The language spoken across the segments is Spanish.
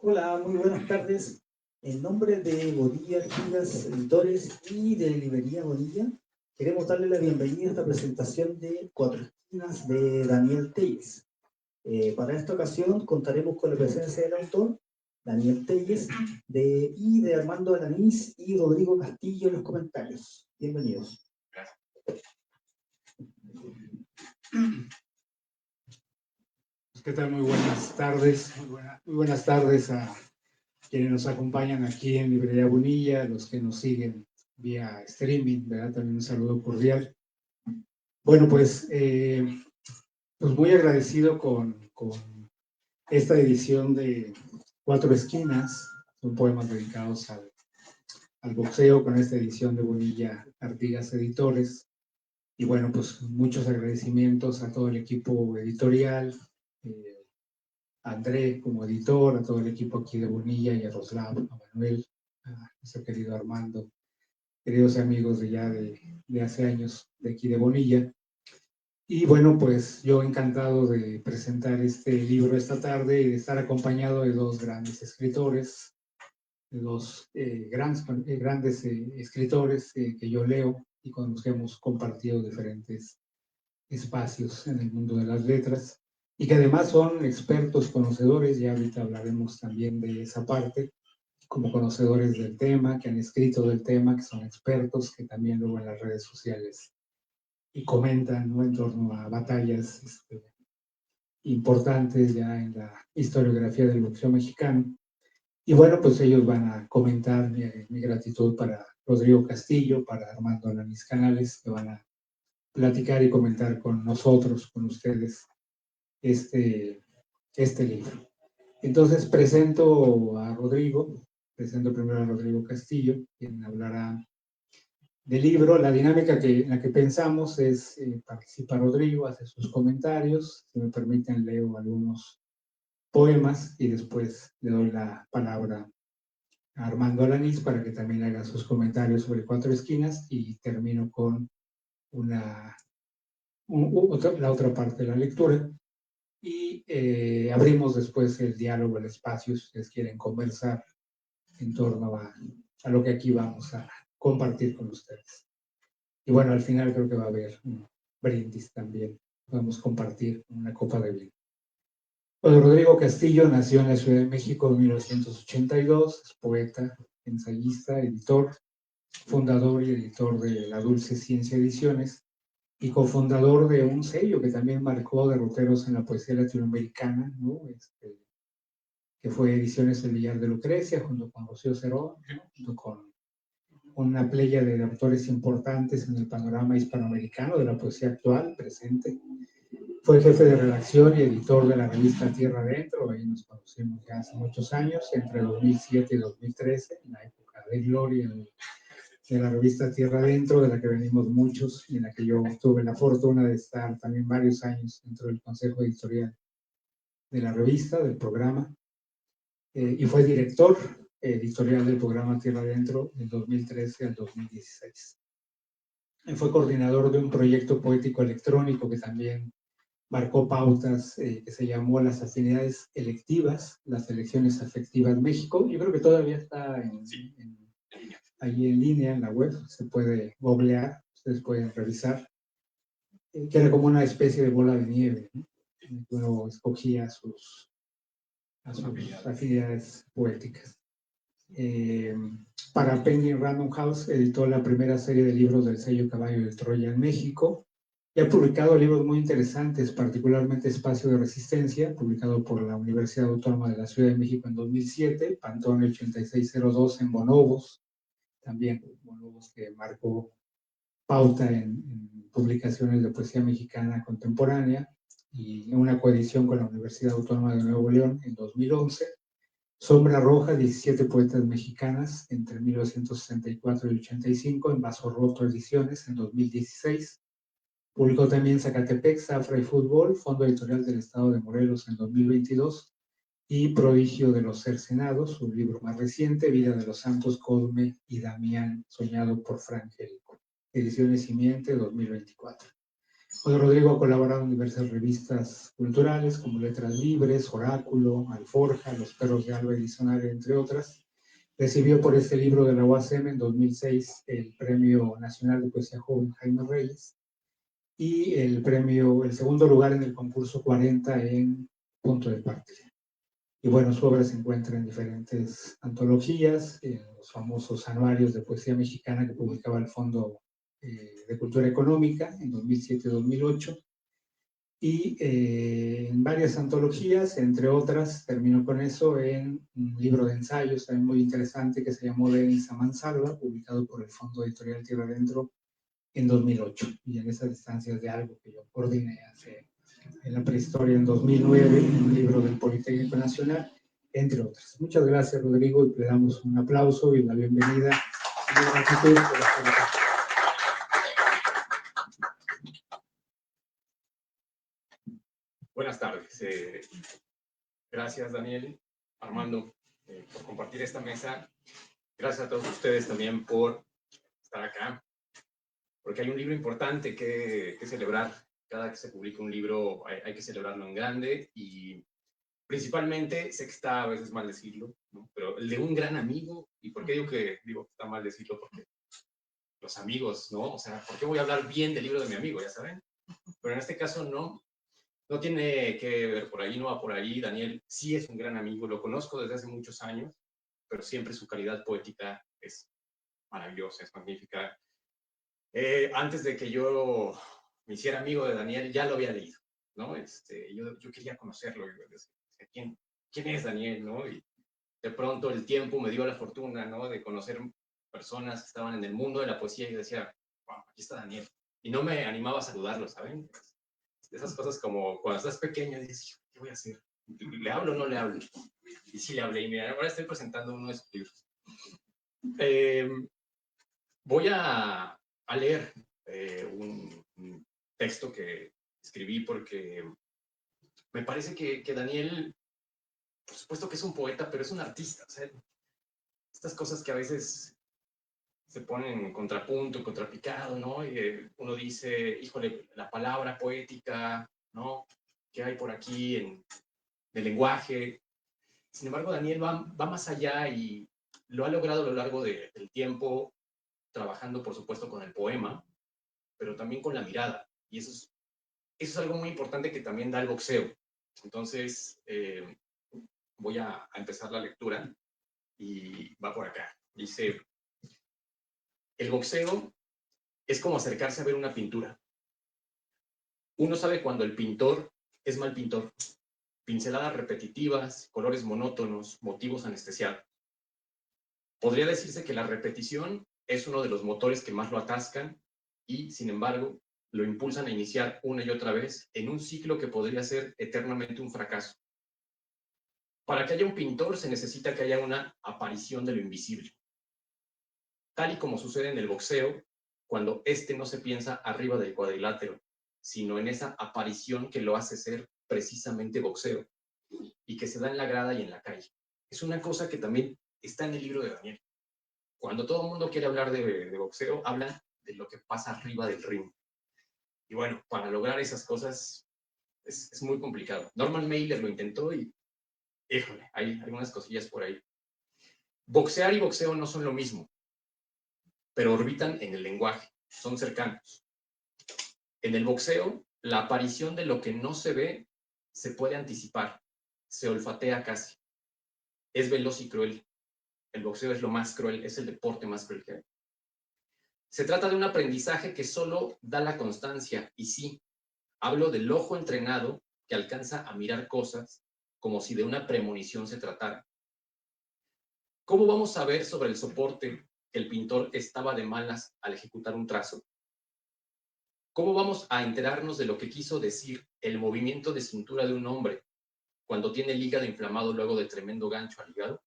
Hola, muy buenas tardes. En nombre de Bonilla Artigas Editores y de Librería Bonilla, queremos darle la bienvenida a esta presentación de Cuatro Esquinas de Daniel Telles. Para esta ocasión contaremos con la presencia del autor, Daniel Telles, y de Armando Alanís y Rodrigo Castillo en los comentarios. Bienvenidos. ¿Qué tal? Muy buenas tardes. Muy buenas tardes a quienes nos acompañan aquí en Librería Bonilla, los que nos siguen vía streaming, ¿verdad? También un saludo cordial. Bueno, pues muy agradecido con esta edición de Cuatro Esquinas, son poemas dedicados al boxeo, con esta edición de Bonilla Artigas Editores. Y bueno, pues muchos agradecimientos a todo el equipo editorial, a André como editor, a todo el equipo aquí de Bonilla y a Roslav, a Manuel, a nuestro querido Armando, queridos amigos de hace años de aquí de Bonilla. Y bueno, pues yo encantado de presentar este libro esta tarde y de estar acompañado de dos grandes escritores, de dos grandes escritores que yo leo y con los que hemos compartido diferentes espacios en el mundo de las letras y que además son expertos conocedores, ya ahorita hablaremos también de esa parte, como conocedores del tema, que han escrito del tema, que son expertos, que también luego en las redes sociales y comentan, ¿no?, en torno a batallas importantes ya en la historiografía del boxeo mexicano. Y bueno, pues ellos van a comentar mi gratitud para Rodrigo Castillo, para Armando Alanís Canales, que van a platicar y comentar con nosotros, con ustedes, este libro. Entonces presento primero a Rodrigo Castillo, quien hablará del libro. La dinámica en la que pensamos es, participa Rodrigo, hace sus comentarios, si me permiten leo algunos poemas y después le doy la palabra a Armando Alanís para que también haga sus comentarios sobre Cuatro Esquinas y termino con la otra parte de la lectura. Y abrimos después el diálogo, el espacio, si ustedes quieren conversar en torno a lo que aquí vamos a compartir con ustedes. Y bueno, al final creo que va a haber un brindis también. Podemos compartir una copa de vino. Bueno, Rodrigo Castillo nació en la Ciudad de México en 1982, es poeta, ensayista, editor, fundador y editor de La Dulce Ciencia Ediciones, y cofundador de un sello que también marcó derroteros en la poesía latinoamericana, ¿no? Que fue Ediciones El Villar de Lucrecia, junto con Rocío Cerón, ¿no?, junto con una playa de autores importantes en el panorama hispanoamericano de la poesía actual, presente. Fue jefe de redacción y editor de la revista Tierra Adentro, ahí nos conocimos ya hace muchos años, entre 2007 y 2013, en la época de gloria de la revista Tierra Adentro, de la que venimos muchos y en la que yo tuve la fortuna de estar también varios años dentro del consejo editorial de la revista, del programa, y fue director editorial del programa Tierra Adentro del 2013 al 2016. Fue coordinador de un proyecto poético electrónico que también marcó pautas, que se llamó Las Afinidades Electivas, las Elecciones Afectivas México. Yo creo que todavía está ahí en línea, en la web, se puede googlear, ustedes pueden revisar, que era como una especie de bola de nieve, ¿no? Uno escogía sus afinidades poéticas. Para Penguin Random House editó la primera serie de libros del sello Caballo de Troya en México y ha publicado libros muy interesantes, particularmente Espacio de Resistencia, publicado por la Universidad Autónoma de la Ciudad de México en 2007, Pantone 8602 en Bonobos, también Bonobos que marcó pauta en publicaciones de poesía mexicana contemporánea, y una coedición con la Universidad Autónoma de Nuevo León en 2011. Sombra Roja, 17 poetas mexicanas entre 1964 y 85 en Vaso Roto Ediciones en 2016. Publicó también Zacatepec, Zafra y Fútbol, Fondo Editorial del Estado de Morelos en 2022, y Prodigio de los Cercenados, su libro más reciente, Vida de los Santos Cosme y Damián, soñado por Frank Gérico, Ediciones Simiente 2024. Pues Rodrigo ha colaborado en diversas revistas culturales como Letras Libres, Oráculo, Alforja, Los Perros de Alba y Diccionario, entre otras. Recibió por este libro de la UASM en 2006 el Premio Nacional de Poesía Joven Jaime Reyes y el segundo lugar en el concurso 40 en Punto de Partida. Y bueno, su obra se encuentra en diferentes antologías, en los famosos anuarios de poesía mexicana que publicaba el Fondo de Cultura Económica en 2007-2008, y en varias antologías, entre otras, termino con eso, en un libro de ensayos también muy interesante que se llamó Denis a Mansalva, publicado por el Fondo Editorial Tierra Adentro en 2008, y en esas distancias de algo que yo coordiné en la prehistoria en 2009, un libro del Politécnico Nacional, entre otras. Muchas gracias, Rodrigo, y le damos un aplauso y la bienvenida. Buenas tardes. Gracias, Daniel, Armando, por compartir esta mesa. Gracias a todos ustedes también por estar acá, porque hay un libro importante que celebrar. Cada que se publica un libro hay que celebrarlo en grande, y principalmente, sé que está a veces mal decirlo, ¿no? Pero el de un gran amigo. ¿Y por qué digo que está mal decirlo? Porque los amigos, ¿no? O sea, ¿por qué voy a hablar bien del libro de mi amigo? Ya saben. Pero en este caso no tiene que ver por ahí, no va por ahí. Daniel sí es un gran amigo, lo conozco desde hace muchos años, pero siempre su calidad poética es maravillosa, es magnífica. Antes de que yo me hiciera amigo de Daniel, ya lo había leído, ¿no? Yo quería conocerlo, ¿quién es Daniel, no? Y de pronto el tiempo me dio la fortuna, ¿no? De conocer personas que estaban en el mundo de la poesía, y decía, wow, aquí está Daniel. Y no me animaba a saludarlo, ¿saben? Esas cosas como cuando estás pequeño y dices, ¿qué voy a hacer? ¿Le hablo o no le hablo? Y sí le hablé, y mira, ahora estoy presentando uno de sus libros. Voy a leer un texto que escribí porque me parece que Daniel, por supuesto que es un poeta, pero es un artista. O sea, estas cosas que a veces se ponen en contrapunto, en contrapicado, ¿no? Y uno dice, híjole, la palabra poética, ¿no? ¿Qué hay por aquí de lenguaje? Sin embargo, Daniel va más allá y lo ha logrado a lo largo del tiempo, trabajando, por supuesto, con el poema, pero también con la mirada. Y eso es algo muy importante que también da el boxeo. Entonces, voy a empezar la lectura y va por acá. Dice, el boxeo es como acercarse a ver una pintura. Uno sabe cuando el pintor es mal pintor. Pinceladas repetitivas, colores monótonos, motivos anestesiados. Podría decirse que la repetición es uno de los motores que más lo atascan y, sin embargo, lo impulsan a iniciar una y otra vez en un ciclo que podría ser eternamente un fracaso. Para que haya un pintor se necesita que haya una aparición de lo invisible. Tal y como sucede en el boxeo, cuando este no se piensa arriba del cuadrilátero, sino en esa aparición que lo hace ser precisamente boxeo y que se da en la grada y en la calle. Es una cosa que también está en el libro de Daniel. Cuando todo el mundo quiere hablar de boxeo, habla de lo que pasa arriba del ring. Y bueno, para lograr esas cosas es muy complicado. Norman Mailer lo intentó y, híjole, hay algunas cosillas por ahí. Boxear y boxeo no son lo mismo, pero orbitan en el lenguaje, son cercanos. En el boxeo, la aparición de lo que no se ve se puede anticipar, se olfatea casi. Es veloz y cruel. El boxeo es lo más cruel, es el deporte más cruel que hay. Se trata de un aprendizaje que solo da la constancia, y sí, hablo del ojo entrenado que alcanza a mirar cosas como si de una premonición se tratara. ¿Cómo vamos a ver sobre el soporte que el pintor estaba de malas al ejecutar un trazo? ¿Cómo vamos a enterarnos de lo que quiso decir el movimiento de cintura de un hombre cuando tiene el hígado inflamado luego de tremendo gancho al hígado?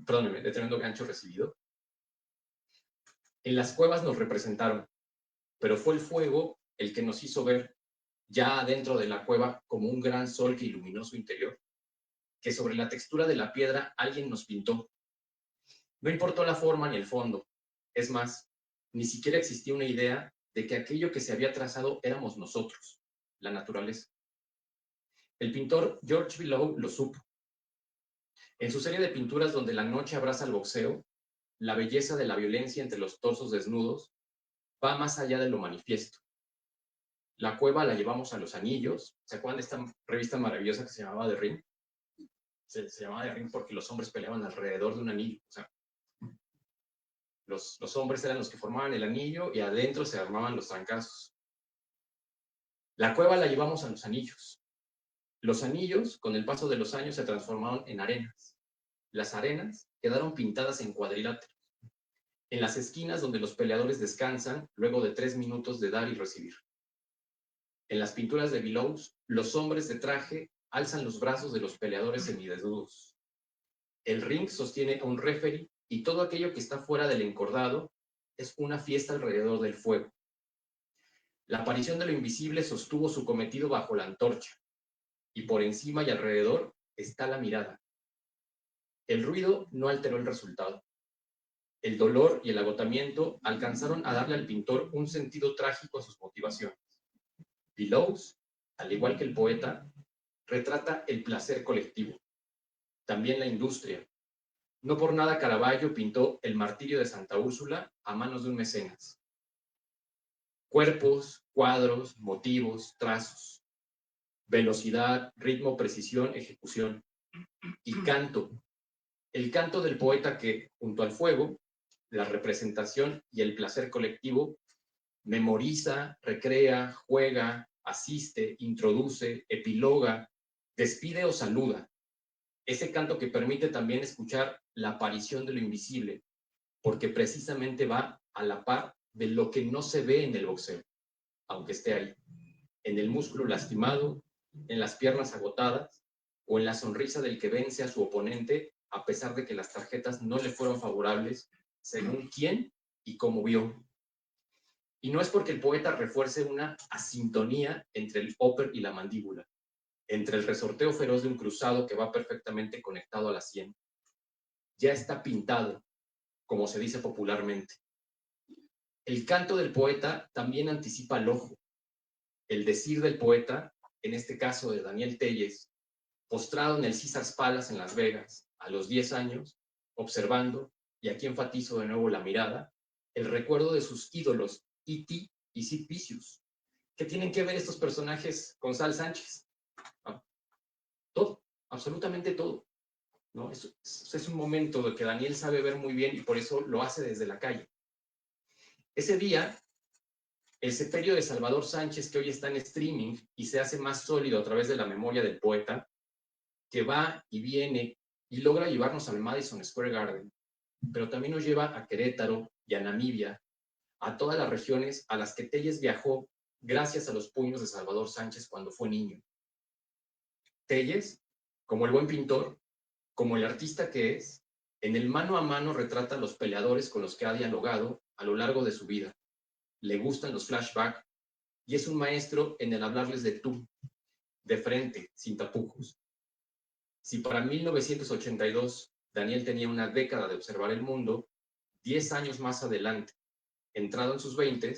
Perdóneme, de tremendo gancho recibido. En las cuevas nos representaron, pero fue el fuego el que nos hizo ver ya adentro de la cueva como un gran sol que iluminó su interior, que sobre la textura de la piedra alguien nos pintó. No importó la forma ni el fondo. Es más, ni siquiera existía una idea de que aquello que se había trazado éramos nosotros, la naturaleza. El pintor George Below lo supo. En su serie de pinturas donde la noche abraza al boxeo, la belleza de la violencia entre los torsos desnudos va más allá de lo manifiesto. La cueva la llevamos a los anillos. ¿Se acuerdan de esta revista maravillosa que se llamaba The Ring? Se llamaba The Ring porque los hombres peleaban alrededor de un anillo. O sea, los hombres eran los que formaban el anillo y adentro se armaban los trancazos. La cueva la llevamos a los anillos. Los anillos, con el paso de los años, se transformaron en arenas. Las arenas quedaron pintadas en cuadriláteros, en las esquinas donde los peleadores descansan luego de 3 minutos de dar y recibir. En las pinturas de Below, los hombres de traje alzan los brazos de los peleadores semidesnudos. El ring sostiene a un referee y todo aquello que está fuera del encordado es una fiesta alrededor del fuego. La aparición de lo invisible sostuvo su cometido bajo la antorcha, y por encima y alrededor está la mirada. El ruido no alteró el resultado. El dolor y el agotamiento alcanzaron a darle al pintor un sentido trágico a sus motivaciones. Below, al igual que el poeta, retrata el placer colectivo, también la industria. No por nada Caravaggio pintó El martirio de Santa Úrsula a manos de un mecenas. Cuerpos, cuadros, motivos, trazos, velocidad, ritmo, precisión, ejecución y canto. El canto del poeta que, junto al fuego, la representación y el placer colectivo, memoriza, recrea, juega, asiste, introduce, epiloga, despide o saluda. Ese canto que permite también escuchar la aparición de lo invisible, porque precisamente va a la par de lo que no se ve en el boxeo, aunque esté ahí, en el músculo lastimado, en las piernas agotadas o en la sonrisa del que vence a su oponente a pesar de que las tarjetas no le fueron favorables según quién y cómo vio. Y no es porque el poeta refuerce una asintonía entre el upper y la mandíbula, entre el resorteo feroz de un cruzado que va perfectamente conectado a la sien. Ya está pintado, como se dice popularmente. El canto del poeta también anticipa el ojo. El decir del poeta, en este caso de Daniel Telles, postrado en el Caesars Palace en Las Vegas, a los 10 años, observando, y aquí enfatizo de nuevo la mirada, el recuerdo de sus ídolos, E.T. y Sid Vicious. ¿Qué tienen que ver estos personajes con Sal Sánchez? ¿No? Todo, absolutamente todo. ¿No? Es un momento de que Daniel sabe ver muy bien y por eso lo hace desde la calle. Ese día, el sepelio de Salvador Sánchez, que hoy está en streaming y se hace más sólido a través de la memoria del poeta, que va y viene y logra llevarnos al Madison Square Garden, pero también nos lleva a Querétaro y a Namibia, a todas las regiones a las que Telles viajó gracias a los puños de Salvador Sánchez cuando fue niño. Telles, como el buen pintor, como el artista que es, en el mano a mano retrata a los peleadores con los que ha dialogado a lo largo de su vida. Le gustan los flashbacks y es un maestro en el hablarles de tú, de frente, sin tapujos. Si para 1982 Daniel tenía una década de observar el mundo, 10 años más adelante, entrado en sus 20,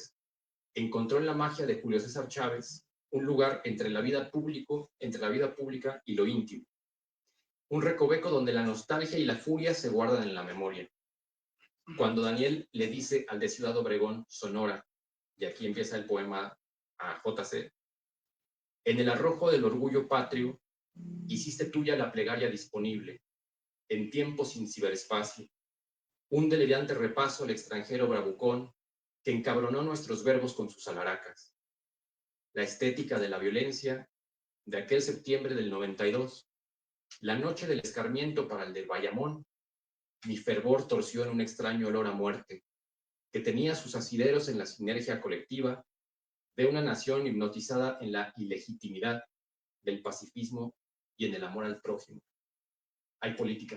encontró en la magia de Julio César Chávez un lugar entre la vida pública y lo íntimo. Un recoveco donde la nostalgia y la furia se guardan en la memoria. Cuando Daniel le dice al de Ciudad Obregón, Sonora, y aquí empieza el poema a JC, en el arrojo del orgullo patrio, hiciste tuya la plegaria disponible, en tiempo sin ciberespacio, un delirante repaso al extranjero bravucón que encabronó nuestros verbos con sus alaracas. La estética de la violencia de aquel septiembre del 92, la noche del escarmiento para el del Bayamón, mi fervor torció en un extraño olor a muerte, que tenía sus asideros en la sinergia colectiva de una nación hipnotizada en la ilegitimidad del pacifismo y en el amor al prójimo. Hay política.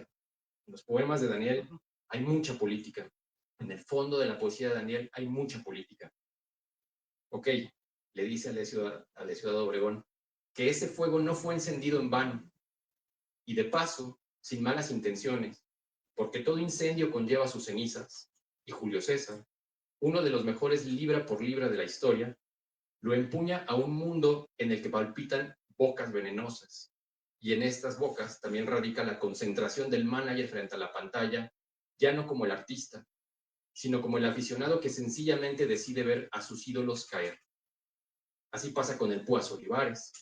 En los poemas de Daniel hay mucha política. En el fondo de la poesía de Daniel hay mucha política. Ok, le dice al de Ciudad Obregón que ese fuego no fue encendido en vano y de paso, sin malas intenciones, porque todo incendio conlleva sus cenizas y Julio César, uno de los mejores libra por libra de la historia, lo empuña a un mundo en el que palpitan bocas venenosas. Y en estas bocas también radica la concentración del manager frente a la pantalla, ya no como el artista, sino como el aficionado que sencillamente decide ver a sus ídolos caer. Así pasa con el Púas Olivares.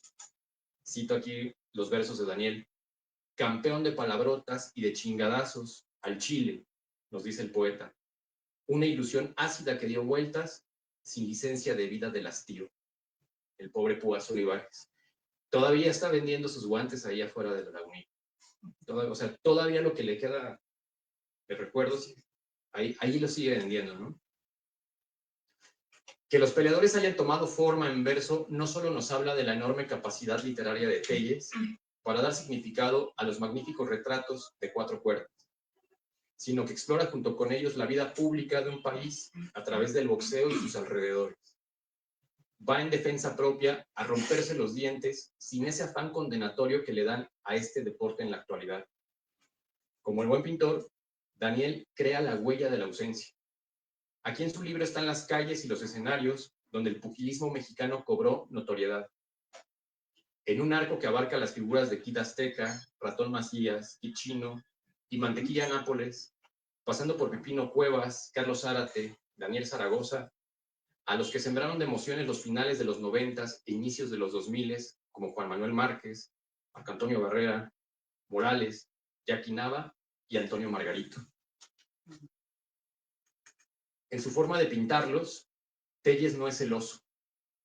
Cito aquí los versos de Daniel. Campeón de palabrotas y de chingadazos al Chile, nos dice el poeta. Una ilusión ácida que dio vueltas sin licencia de vida del hastío. El pobre Púas Olivares. Todavía está vendiendo sus guantes ahí afuera de la Lagunilla. O sea, todavía lo que le queda de recuerdos, ahí lo sigue vendiendo, ¿no? Que los peleadores hayan tomado forma en verso no solo nos habla de la enorme capacidad literaria de Telles para dar significado a los magníficos retratos de cuatro cuerdas, sino que explora junto con ellos la vida pública de un país a través del boxeo y sus alrededores. Va en defensa propia a romperse los dientes sin ese afán condenatorio que le dan a este deporte en la actualidad. Como el buen pintor, Daniel crea la huella de la ausencia. Aquí en su libro están las calles y los escenarios donde el pugilismo mexicano cobró notoriedad. En un arco que abarca las figuras de Kid Azteca, Ratón Macías, Kid Chino y Mantequilla Nápoles, pasando por Pepino Cuevas, Carlos Zárate, Daniel Zaragoza, a los que sembraron de emociones los finales de los 90s e inicios de los 2000s, como Juan Manuel Márquez, Marco Antonio Barrera, Morales, Jackie Nava y Antonio Margarito. En su forma de pintarlos, Telles no es celoso.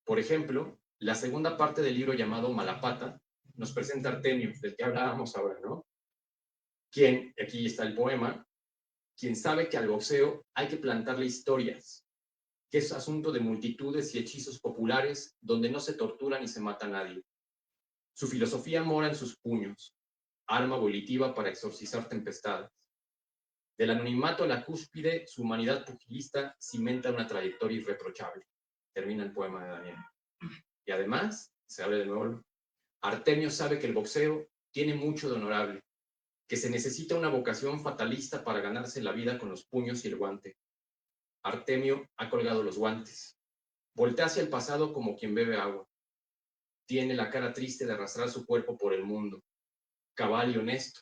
Por ejemplo, la segunda parte del libro llamado Malapata nos presenta a Artemio, del que hablábamos ahora, ¿no? Quien, aquí está el poema, quien sabe que al boxeo hay que plantarle historias, que es asunto de multitudes y hechizos populares donde no se tortura ni se mata a nadie. Su filosofía mora en sus puños, arma volitiva para exorcizar tempestades. Del anonimato a la cúspide, su humanidad pugilista cimenta una trayectoria irreprochable. Termina el poema de Daniel. Y además, se abre de nuevo, Artemio sabe que el boxeo tiene mucho de honorable, que se necesita una vocación fatalista para ganarse la vida con los puños y el guante. Artemio ha colgado los guantes. Voltea hacia el pasado como quien bebe agua. Tiene la cara triste de arrastrar su cuerpo por el mundo. Cabal y honesto,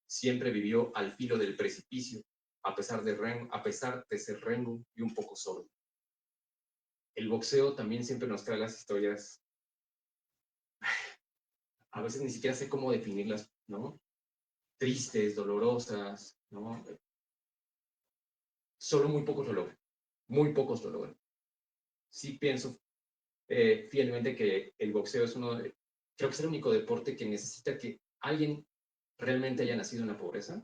siempre vivió al filo del precipicio, a pesar de ser rengo y un poco sordo. El boxeo también siempre nos trae las historias. A veces ni siquiera sé cómo definirlas, ¿no? Tristes, dolorosas, ¿no? Solo muy pocos lo logran. Muy pocos lo logran. Sí pienso fielmente que el boxeo es creo que es el único deporte que necesita que alguien realmente haya nacido en la pobreza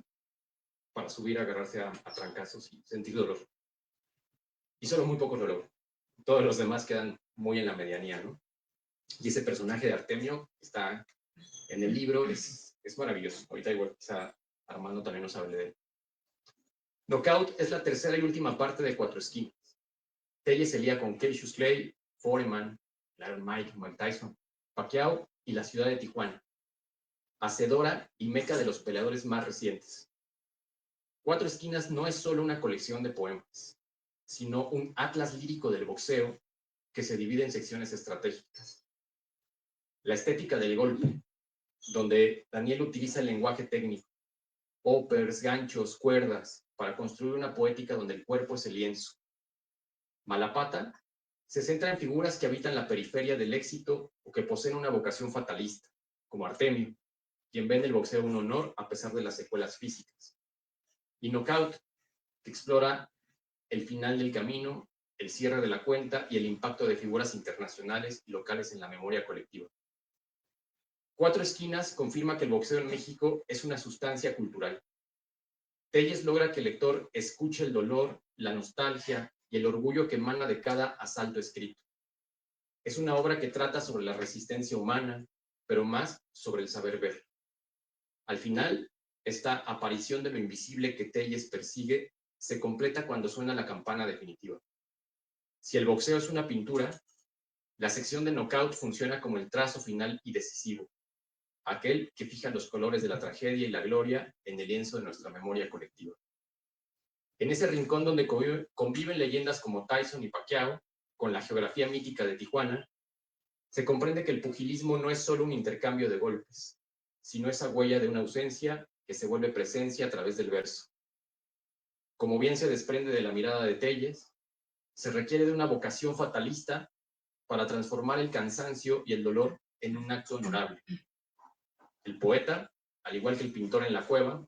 para subir a agarrarse a trancazos y sentir dolor. Y solo muy pocos lo logran. Todos los demás quedan muy en la medianía, ¿no? Y ese personaje de Artemio está en el libro, es maravilloso. Ahorita igual quizá Armando también nos hable de él. Knockout es la tercera y última parte de Cuatro Esquinas. Telles se lía con Cassius Clay, Foreman, Iron Mike Tyson, Pacquiao y la ciudad de Tijuana, hacedora y meca de los peleadores más recientes. Cuatro Esquinas no es solo una colección de poemas, sino un atlas lírico del boxeo que se divide en secciones estratégicas. La estética del golpe, donde Daniel utiliza el lenguaje técnico, poppers, ganchos, cuerdas, para construir una poética donde el cuerpo es el lienzo. Malapata se centra en figuras que habitan la periferia del éxito o que poseen una vocación fatalista, como Artemio, quien ve en el boxeo un honor a pesar de las secuelas físicas. Y Knockout, que explora el final del camino, el cierre de la cuenta y el impacto de figuras internacionales y locales en la memoria colectiva. Cuatro Esquinas confirma que el boxeo en México es una sustancia cultural. Telles logra que el lector escuche el dolor, la nostalgia y el orgullo que emana de cada asalto escrito. Es una obra que trata sobre la resistencia humana, pero más sobre el saber ver. Al final, esta aparición de lo invisible que Telles persigue se completa cuando suena la campana definitiva. Si el boxeo es una pintura, la sección de Knockout funciona como el trazo final y decisivo, aquel que fija los colores de la tragedia y la gloria en el lienzo de nuestra memoria colectiva. En ese rincón donde conviven leyendas como Tyson y Pacquiao, con la geografía mítica de Tijuana, se comprende que el pugilismo no es solo un intercambio de golpes, sino esa huella de una ausencia que se vuelve presencia a través del verso. Como bien se desprende de la mirada de Telles, se requiere de una vocación fatalista para transformar el cansancio y el dolor en un acto honorable. El poeta, al igual que el pintor en la cueva,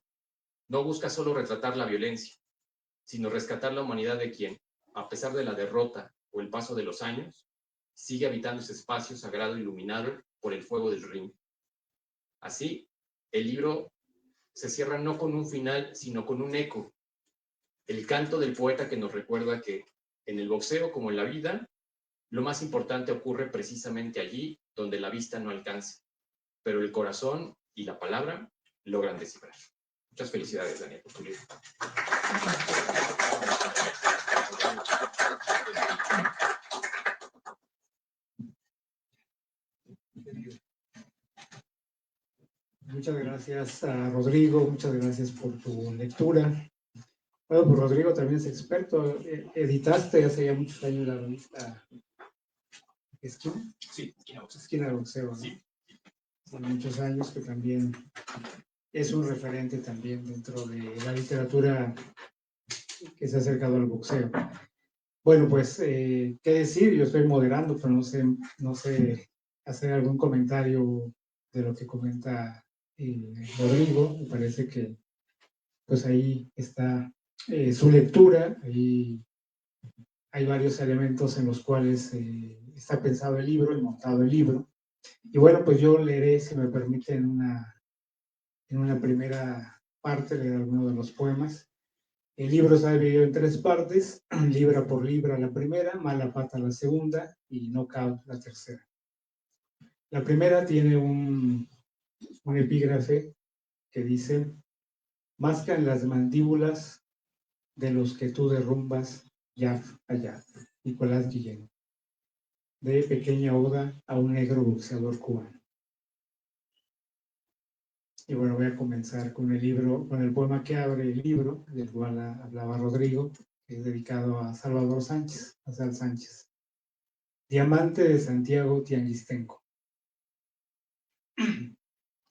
no busca solo retratar la violencia, sino rescatar la humanidad de quien, a pesar de la derrota o el paso de los años, sigue habitando ese espacio sagrado iluminado por el fuego del ring. Así, el libro se cierra no con un final, sino con un eco. El canto del poeta que nos recuerda que, en el boxeo como en la vida, lo más importante ocurre precisamente allí donde la vista no alcanza, pero el corazón y la palabra logran descifrar. Muchas felicidades, Daniel, por tu libro. Muchas gracias a Rodrigo, muchas gracias por tu lectura. Bueno, pues Rodrigo también es experto. Editaste hace ya muchos años la revista Esquina. Sí, Esquina Boxeo. Esquina de Boxeo, ¿no? Sí. Hace muchos años que también es un referente también dentro de la literatura que se ha acercado al boxeo. Bueno, pues, ¿qué decir? Yo estoy moderando, pero no sé hacer algún comentario de lo que comenta Rodrigo. Me parece que pues ahí está su lectura, ahí hay varios elementos en los cuales está pensado el libro, el montado el libro. Y bueno, pues yo leeré, si me permite, en una primera parte, leer alguno de los poemas. El libro está dividido en 3 partes, libra por libra la primera, mala pata la segunda y knockout la tercera. La primera tiene un epígrafe que dice: mascan las mandíbulas de los que tú derrumbas, ya allá. Nicolás Guillén, de Pequeña Oda a un negro boxeador cubano. Y bueno, voy a comenzar con el libro, con el poema que abre el libro, del cual hablaba Rodrigo, que es dedicado a Salvador Sánchez, a Sal Sánchez. Diamante de Santiago Tianguistenco.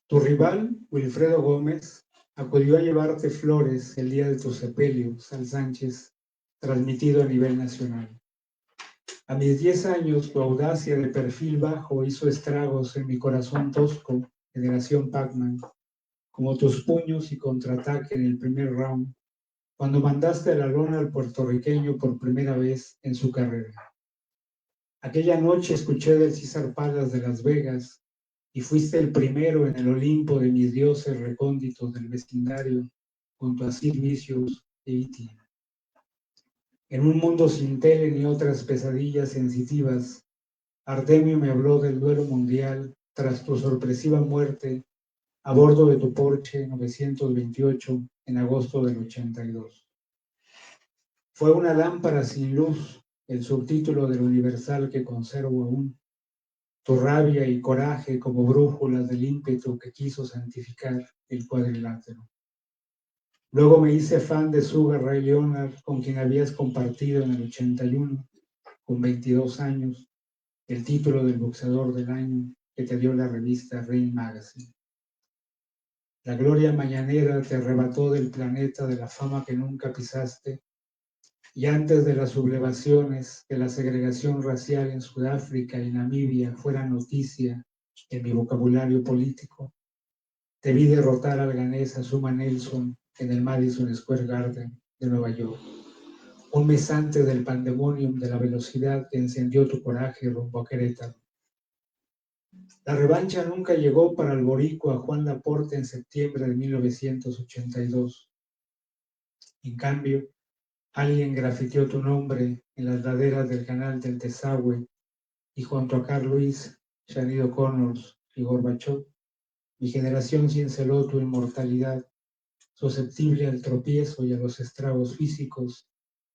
Tu rival, Wilfredo Gómez, acudió a llevarte flores el día de tu sepelio, Sal Sánchez, transmitido a nivel nacional. A mis 10 años, tu audacia de perfil bajo hizo estragos en mi corazón tosco, generación Pac-Man, como tus puños y contraataque en el primer round, cuando mandaste a la lona al puertorriqueño por primera vez en su carrera. Aquella noche escuché del César Palas de Las Vegas y fuiste el primero en el Olimpo de mis dioses recónditos del vecindario, junto a Sid Vicious e E.T. En un mundo sin tele ni otras pesadillas sensitivas, Artemio me habló del duelo mundial tras tu sorpresiva muerte a bordo de tu Porsche 928 en agosto del 82. Fue una lámpara sin luz, el subtítulo del Universal que conservo aún. Tu rabia y coraje como brújulas del ímpetu que quiso santificar el cuadrilátero. Luego me hice fan de Sugar Ray Leonard, con quien habías compartido en el 81, con 22 años, el título del boxeador del año que te dio la revista Ring Magazine. La gloria mañanera te arrebató del planeta de la fama que nunca pisaste, y antes de las sublevaciones, que la segregación racial en Sudáfrica y Namibia fuera noticia en mi vocabulario político, te vi derrotar al ganés Azuma Nelson en el Madison Square Garden de Nueva York, un mes antes del pandemonium de la velocidad que encendió tu coraje rumbo a Querétaro. La revancha nunca llegó para el boricua Juan Laporte en septiembre de 1982. En cambio, alguien grafiteó tu nombre en las laderas del canal del Desagüe y junto a Carl Lewis, Sinead O'Connor y Gorbachov, mi generación cinceló tu inmortalidad, susceptible al tropiezo y a los estragos físicos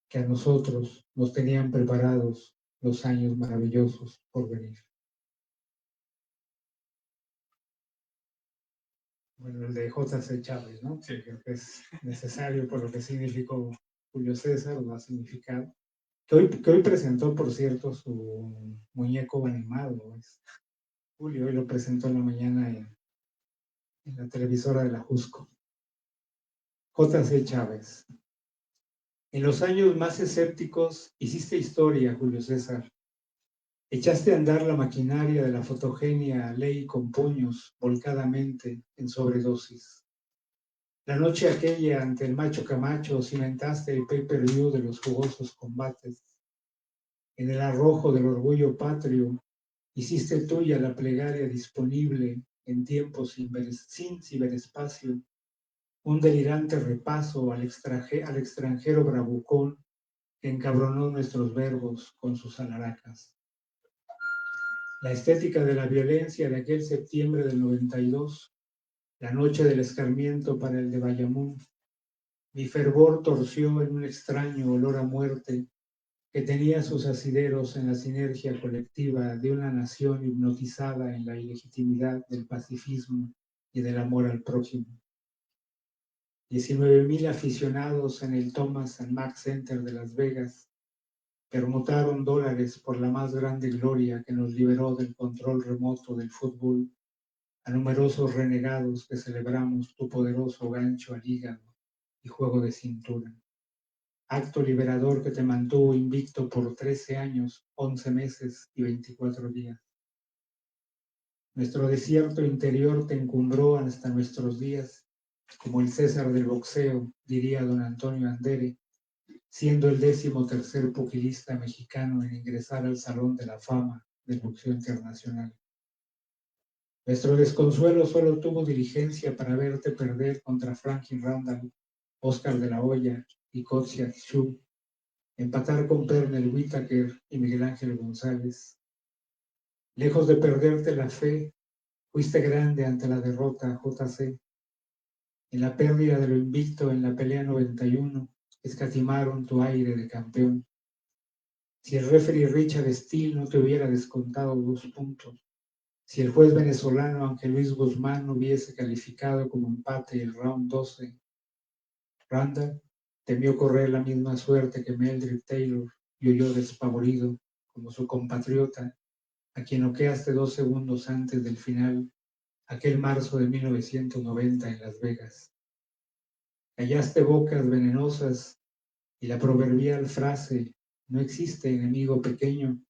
que a nosotros nos tenían preparados los años maravillosos por venir. Bueno, el de J.C. Chávez, ¿no? Sí, creo que es necesario por lo que significó Julio César, o da significado, que hoy presentó, por cierto, su muñeco animado. Julio, hoy lo presentó en la mañana en la televisora de la Jusco. J.C. Chávez. En los años más escépticos hiciste historia, Julio César. Echaste a andar la maquinaria de la fotogenia ley con puños, volcadamente, en sobredosis. La noche aquella, ante el macho Camacho, cimentaste el pay-per-view de los jugosos combates. En el arrojo del orgullo patrio, hiciste tuya la plegaria disponible en tiempos sin ciberespacio, un delirante repaso al extranjero bravucón que encabronó nuestros verbos con sus alaracas. La estética de la violencia de aquel septiembre del 92, la noche del escarmiento para el de Bayamón, mi fervor torció en un extraño olor a muerte que tenía sus asideros en la sinergia colectiva de una nación hipnotizada en la ilegitimidad del pacifismo y del amor al prójimo. 19,000 aficionados en el Thomas and Mack Center de Las Vegas permutaron dólares por la más grande gloria que nos liberó del control remoto del fútbol, a numerosos renegados que celebramos tu poderoso gancho al hígado y juego de cintura. Acto liberador que te mantuvo invicto por 13 años, 11 meses y 24 días. Nuestro desierto interior te encumbró hasta nuestros días, como el César del boxeo, diría don Antonio Andere, siendo el 13º pugilista mexicano en ingresar al Salón de la Fama del Boxeo Internacional. Nuestro desconsuelo solo tuvo diligencia para verte perder contra Franklin Randall, Oscar de la Hoya y Kotsia Tszyu, empatar con Pernell Whitaker y Miguel Ángel González. Lejos de perderte la fe, fuiste grande ante la derrota, JC. En la pérdida de lo invicto en la pelea 91, escatimaron tu aire de campeón. Si el referee Richard Steele no te hubiera descontado 2 puntos, si el juez venezolano Ángel Luis Guzmán hubiese calificado como empate el round 12, Randall temió correr la misma suerte que Meldrick Taylor y huyó despavorido, como su compatriota, a quien noqueaste 2 segundos antes del final, aquel marzo de 1990 en Las Vegas. Callaste bocas venenosas y la proverbial frase "no existe enemigo pequeño"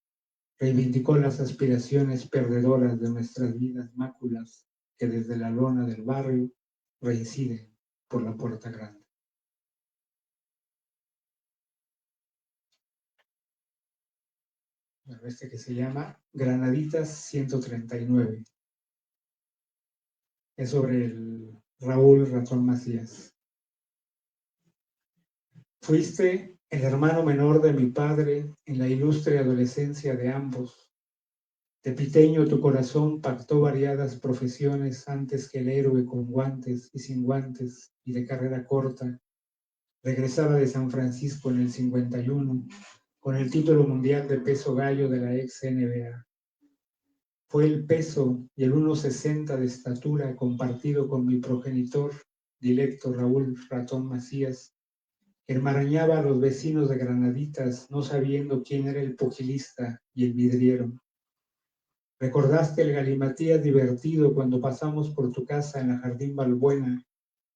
reivindicó las aspiraciones perdedoras de nuestras vidas máculas que desde la lona del barrio reinciden por la puerta grande. Este que se llama Granaditas 139. Es sobre el Raúl Ratón Macías. Fuiste el hermano menor de mi padre en la ilustre adolescencia de ambos. De piteño tu corazón pactó variadas profesiones antes que el héroe con guantes y sin guantes y de carrera corta regresaba de San Francisco en el 51 con el título mundial de peso gallo de la ex NBA. Fue el peso y el 1,60 de estatura compartido con mi progenitor, dilecto Raúl Ratón Macías, que enmarañaba a los vecinos de Granaditas no sabiendo quién era el pugilista y el vidriero. Recordaste el galimatías divertido cuando pasamos por tu casa en la Jardín Balbuena,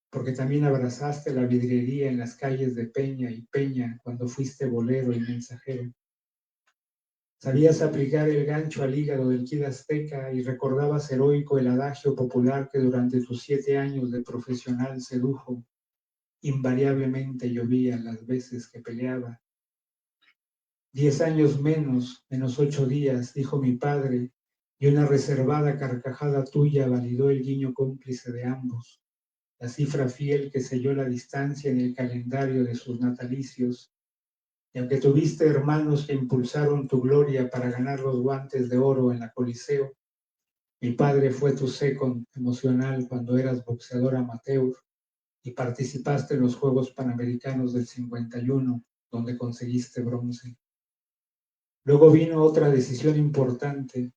porque también abrazaste la vidriería en las calles de Peña y Peña cuando fuiste bolero y mensajero. Sabías aplicar el gancho al hígado del Kid Azteca y recordabas heroico el adagio popular que durante tus 7 años de profesional sedujo. Invariablemente llovía las veces que peleaba. 10 años menos 8 días, dijo mi padre, y una reservada carcajada tuya validó el guiño cómplice de ambos, la cifra fiel que selló la distancia en el calendario de sus natalicios. Y aunque tuviste hermanos que impulsaron tu gloria para ganar los guantes de oro en la Coliseo, mi padre fue tu second emocional cuando eras boxeador amateur y participaste en los Juegos Panamericanos del 51, donde conseguiste bronce. Luego vino otra decisión importante,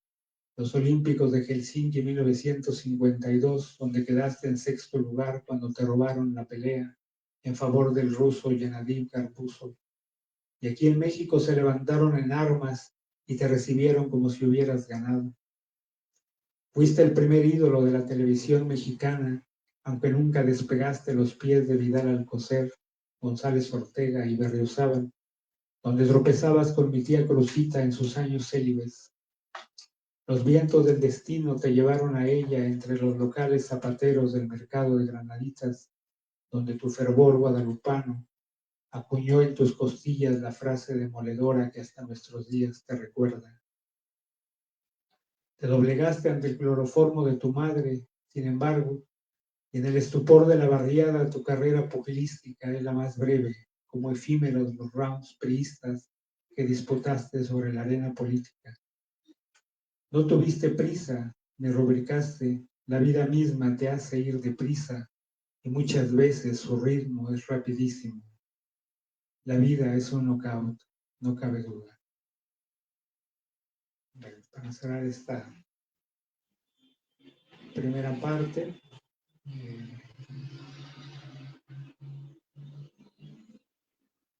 los Olímpicos de Helsinki 1952, donde quedaste en 6º lugar cuando te robaron la pelea, en favor del ruso Gennady Karpuzov. Y aquí en México se levantaron en armas y te recibieron como si hubieras ganado. Fuiste el primer ídolo de la televisión mexicana, aunque nunca despegaste los pies de Vidal Alcocer, González Ortega y Berriozábal, donde tropezabas con mi tía Cruzita en sus años célibes. Los vientos del destino te llevaron a ella entre los locales zapateros del mercado de Granaditas, donde tu fervor guadalupano acuñó en tus costillas la frase demoledora que hasta nuestros días te recuerda. Te doblegaste ante el cloroformo de tu madre, sin embargo, y en el estupor de la barriada tu carrera pugilística es la más breve, como efímeros los rounds priistas que disputaste sobre la arena política. No tuviste prisa, ni rubricaste, la vida misma te hace ir deprisa, y muchas veces su ritmo es rapidísimo. La vida es un knockout, no cabe duda. Bueno, para cerrar esta primera parte,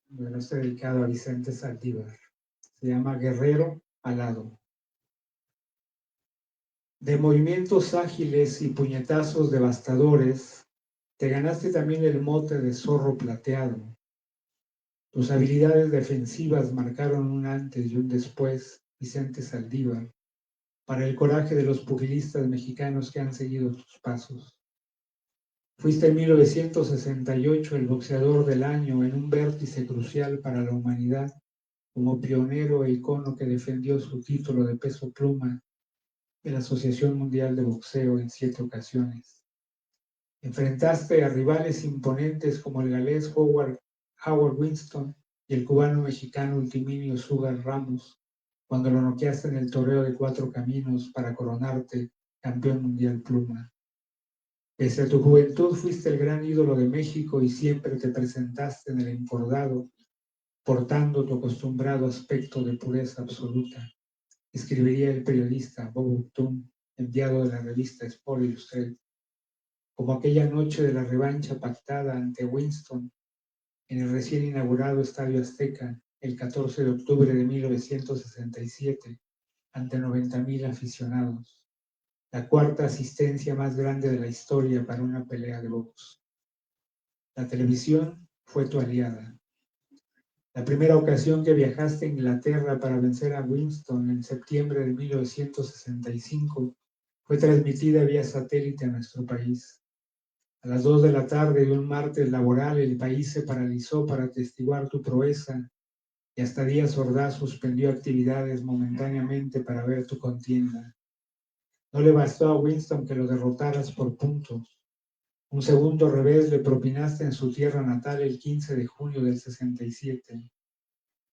bueno, está dedicado a Vicente Saldívar. Se llama Guerrero Alado. De movimientos ágiles y puñetazos devastadores, te ganaste también el mote de zorro plateado. Tus habilidades defensivas marcaron un antes y un después, Vicente Saldívar, para el coraje de los pugilistas mexicanos que han seguido tus pasos. Fuiste en 1968 el boxeador del año en un vértice crucial para la humanidad, como pionero e icono que defendió su título de peso pluma de la Asociación Mundial de Boxeo en 7 ocasiones. Enfrentaste a rivales imponentes como el galés Howard Winston y el cubano-mexicano Ultiminio Sugar Ramos, cuando lo noqueaste en el torneo de 4 caminos para coronarte campeón mundial pluma. Pese a tu juventud, fuiste el gran ídolo de México y siempre te presentaste en el encordado, portando tu acostumbrado aspecto de pureza absoluta. Escribiría el periodista Bob Upton, enviado de la revista Sport Illustrated, como aquella noche de la revancha pactada ante Winston en el recién inaugurado Estadio Azteca el 14 de octubre de 1967 ante 90,000 aficionados, la 4ª asistencia más grande de la historia para una pelea de box. La televisión fue tu aliada. La primera ocasión que viajaste a Inglaterra para vencer a Winston en septiembre de 1965 fue transmitida vía satélite a nuestro país. A las 2 de la tarde de un martes laboral, el país se paralizó para atestiguar tu proeza y hasta Díaz Ordaz suspendió actividades momentáneamente para ver tu contienda. No le bastó a Winston que lo derrotaras por puntos. Un segundo revés le propinaste en su tierra natal el 15 de junio del 67.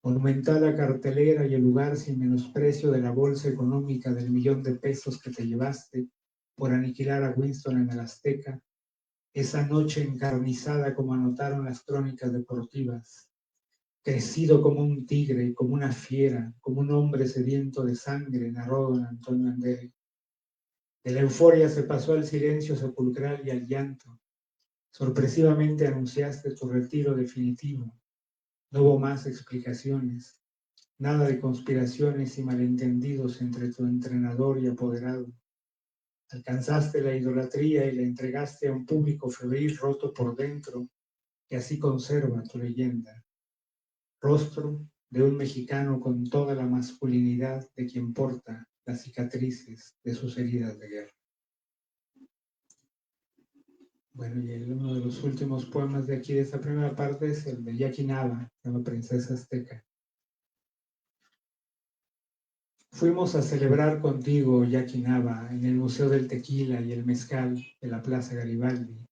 Monumental la cartelera y el lugar sin menosprecio de la bolsa económica del $1,000,000 que te llevaste por aniquilar a Winston en el Azteca, esa noche encarnizada como anotaron las crónicas deportivas, crecido como un tigre, como una fiera, como un hombre sediento de sangre, narró don Antonio Andere. De la euforia se pasó al silencio sepulcral y al llanto. Sorpresivamente anunciaste tu retiro definitivo. No hubo más explicaciones, nada de conspiraciones y malentendidos entre tu entrenador y apoderado. Alcanzaste la idolatría y la entregaste a un público febril roto por dentro, que así conserva tu leyenda. Rostro de un mexicano con toda la masculinidad de quien porta las cicatrices de sus heridas de guerra. Bueno, y uno de los últimos poemas de aquí de esta primera parte es el de Jackie Nava, de la princesa azteca. Fuimos a celebrar contigo, Jackie Nava, en el Museo del Tequila y el Mezcal de la Plaza Garibaldi,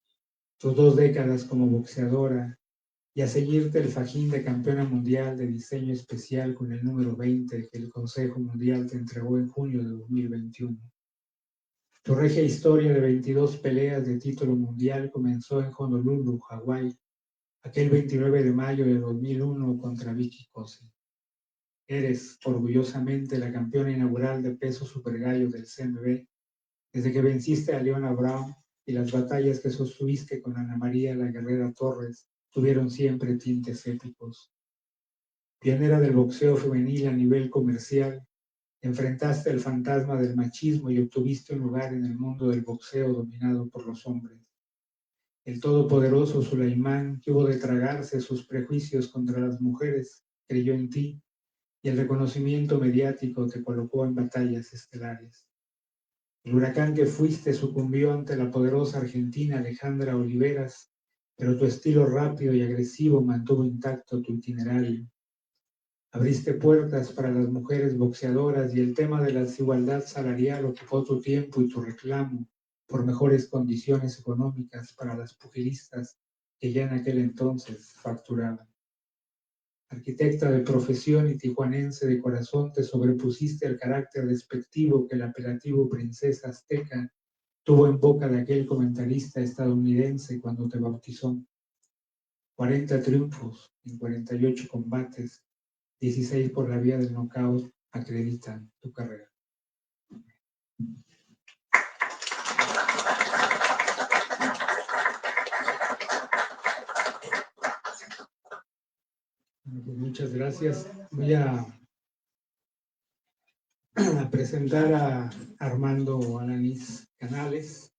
tus 2 décadas como boxeadora, y a seguirte el fajín de campeona mundial de diseño especial con el número 20 que el Consejo Mundial te entregó en junio de 2021. Tu regia historia de 22 peleas de título mundial comenzó en Honolulu, Hawái, aquel 29 de mayo de 2001 contra Vicky Kose. Eres orgullosamente la campeona inaugural de peso supergallo del CMB desde que venciste a Leona Brown y las batallas que sostuviste con Ana María la Guerrera Torres tuvieron siempre tintes épicos. Pionera del boxeo femenil a nivel comercial, enfrentaste el fantasma del machismo y obtuviste un lugar en el mundo del boxeo dominado por los hombres. El todopoderoso Sulaimán, que hubo de tragarse sus prejuicios contra las mujeres, creyó en ti, y el reconocimiento mediático te colocó en batallas estelares. El huracán que fuiste sucumbió ante la poderosa argentina Alejandra Oliveras, pero tu estilo rápido y agresivo mantuvo intacto tu itinerario. Abriste puertas para las mujeres boxeadoras y el tema de la desigualdad salarial ocupó tu tiempo y tu reclamo por mejores condiciones económicas para las pugilistas que ya en aquel entonces facturaban. Arquitecta de profesión y tijuanense de corazón, te sobrepusiste al carácter despectivo que el apelativo princesa azteca tuvo en boca de aquel comentarista estadounidense cuando te bautizó. 40 triunfos en 48 combates, 16 por la vía del nocaut, acreditan tu carrera. Bueno, pues muchas gracias. Voy a presentar a Armando Alanís Canales.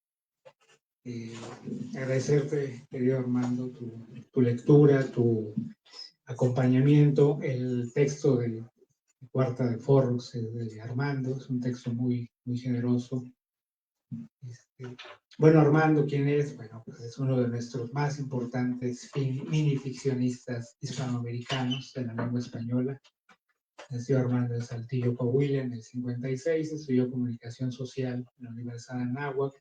Agradecerte, querido Armando, tu lectura, tu acompañamiento. El texto de Cuarta de Forros de Armando es un texto muy, muy generoso. Bueno, Armando, ¿quién es? Bueno, pues es uno de nuestros más importantes minificcionistas hispanoamericanos de la lengua española. Nació Armando en Saltillo, Coahuila, en el 56, estudió Comunicación Social en la Universidad de Anáhuac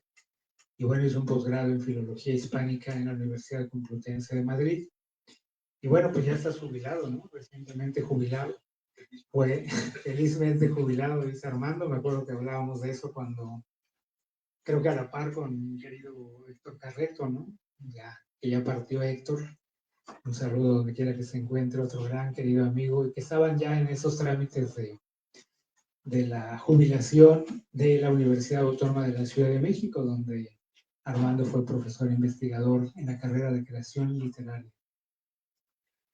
y bueno, hizo un posgrado en Filología Hispánica en la Universidad Complutense de Madrid. Y bueno, pues ya está jubilado, ¿no? Recientemente jubilado. Fue felizmente jubilado, dice Armando. Me acuerdo que hablábamos de eso cuando, creo que a la par con mi querido Héctor Carreto, ¿no? Que ya partió Héctor. Un saludo donde quiera que se encuentre, otro gran querido amigo, y que estaban ya en esos trámites de la jubilación de la Universidad Autónoma de la Ciudad de México, donde Armando fue profesor investigador en la carrera de creación literaria.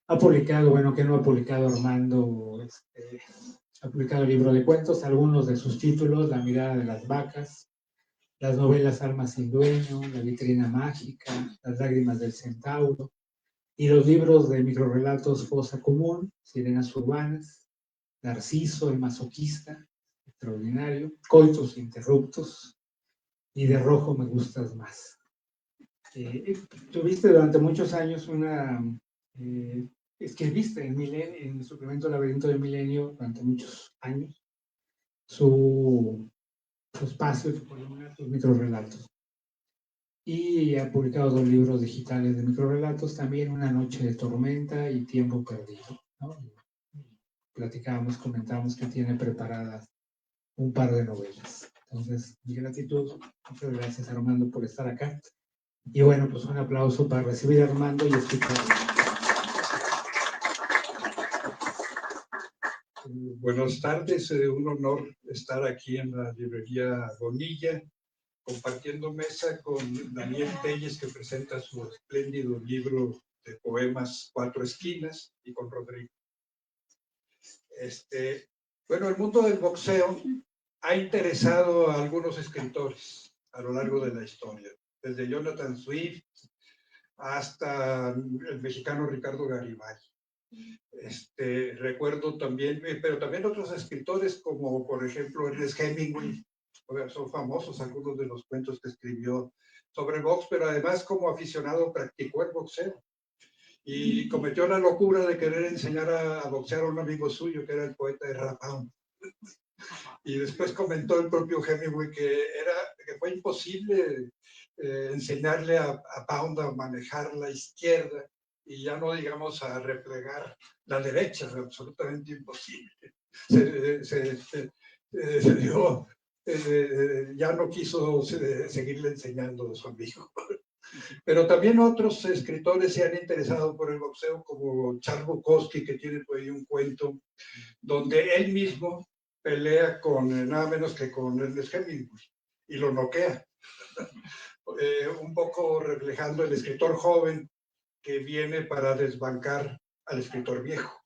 Ha publicado, bueno, ¿qué no ha publicado Armando? Ha publicado libros de cuentos, algunos de sus títulos: La mirada de las vacas, las novelas Alma sin dueño, La vitrina mágica, Las lágrimas del centauro, y los libros de microrrelatos Fosa Común, Sirenas urbanas, Narciso, el masoquista, extraordinario, Coitus interruptus, y De rojo me gustas más. Tuviste durante muchos años escribiste en el suplemento Laberinto del Milenio durante muchos años su espacio, tu columna, tus microrrelatos. Y ha publicado 2 libros digitales de microrrelatos, también Una noche de tormenta y Tiempo perdido, ¿no? Platicábamos, comentábamos que tiene preparadas un par de novelas. Entonces, mi gratitud, muchas gracias Armando por estar acá. Y bueno, pues un aplauso para recibir a Armando y escuchar. Buenas tardes, un honor estar aquí en la librería Bonilla, compartiendo mesa con Daniel Telles, que presenta su espléndido libro de poemas Cuatro Esquinas, y con Rodrigo. Bueno, el mundo del boxeo ha interesado a algunos escritores a lo largo de la historia, desde Jonathan Swift hasta el mexicano Ricardo Garibay. Recuerdo también, pero también otros escritores como por ejemplo Ernest Hemingway. Son famosos algunos de los cuentos que escribió sobre box, pero además como aficionado practicó el boxeo y cometió la locura de querer enseñar a boxear a un amigo suyo que era el poeta Ezra Pound. Y después comentó el propio Hemingway que fue imposible enseñarle a Pound a manejar la izquierda y ya no digamos a replegar la derecha, es absolutamente imposible. Ya no quiso seguirle enseñando a su amigo. Pero también otros escritores se han interesado por el boxeo, como Charles Bukowski, que tiene por ahí un cuento donde él mismo pelea con nada menos que con Ernest Hemingway y lo noquea. Un poco reflejando el escritor joven que viene para desbancar al escritor viejo.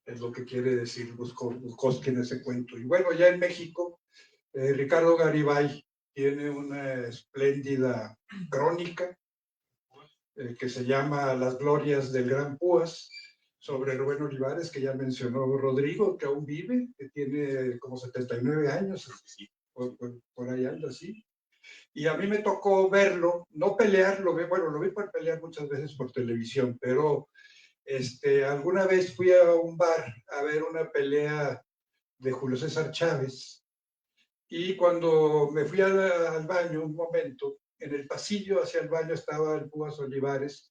Es lo que quiere decir Bukowski en ese cuento. Y bueno, ya en México, Ricardo Garibay tiene una espléndida crónica que se llama Las glorias del Gran Púas, sobre Rubén Olivares, que ya mencionó Rodrigo, que aún vive, que tiene como 79 años, por ahí anda así. Y a mí me tocó verlo, no pelearlo, bueno, lo vi por pelear muchas veces por televisión, pero alguna vez fui a un bar a ver una pelea de Julio César Chávez, y cuando me fui al baño un momento, en el pasillo hacia el baño estaba el Púas Olivares,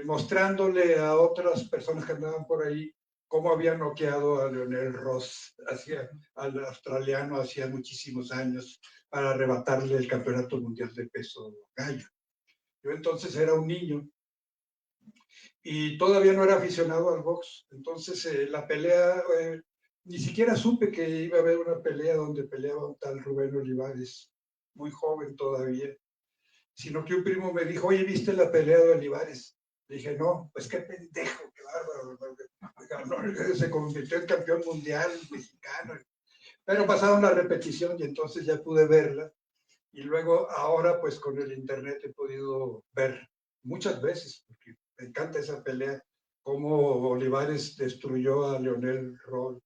mostrándole a otras personas que andaban por ahí cómo había noqueado a Leonel Ross, al australiano, hacía muchísimos años, para arrebatarle el campeonato mundial de peso gallo. Yo entonces era un niño y todavía no era aficionado al box. Entonces la pelea, ni siquiera supe que iba a haber una pelea donde peleaba un tal Rubén Olivares, muy joven todavía, sino que un primo me dijo, oye, ¿viste la pelea de Olivares? Le dije, no, pues qué pendejo, qué bárbaro. Se convirtió en campeón mundial mexicano. Pero pasaron la repetición y entonces ya pude verla. Y luego ahora pues con el internet he podido ver muchas veces, porque me encanta esa pelea, cómo Olivares destruyó a Leonel Ross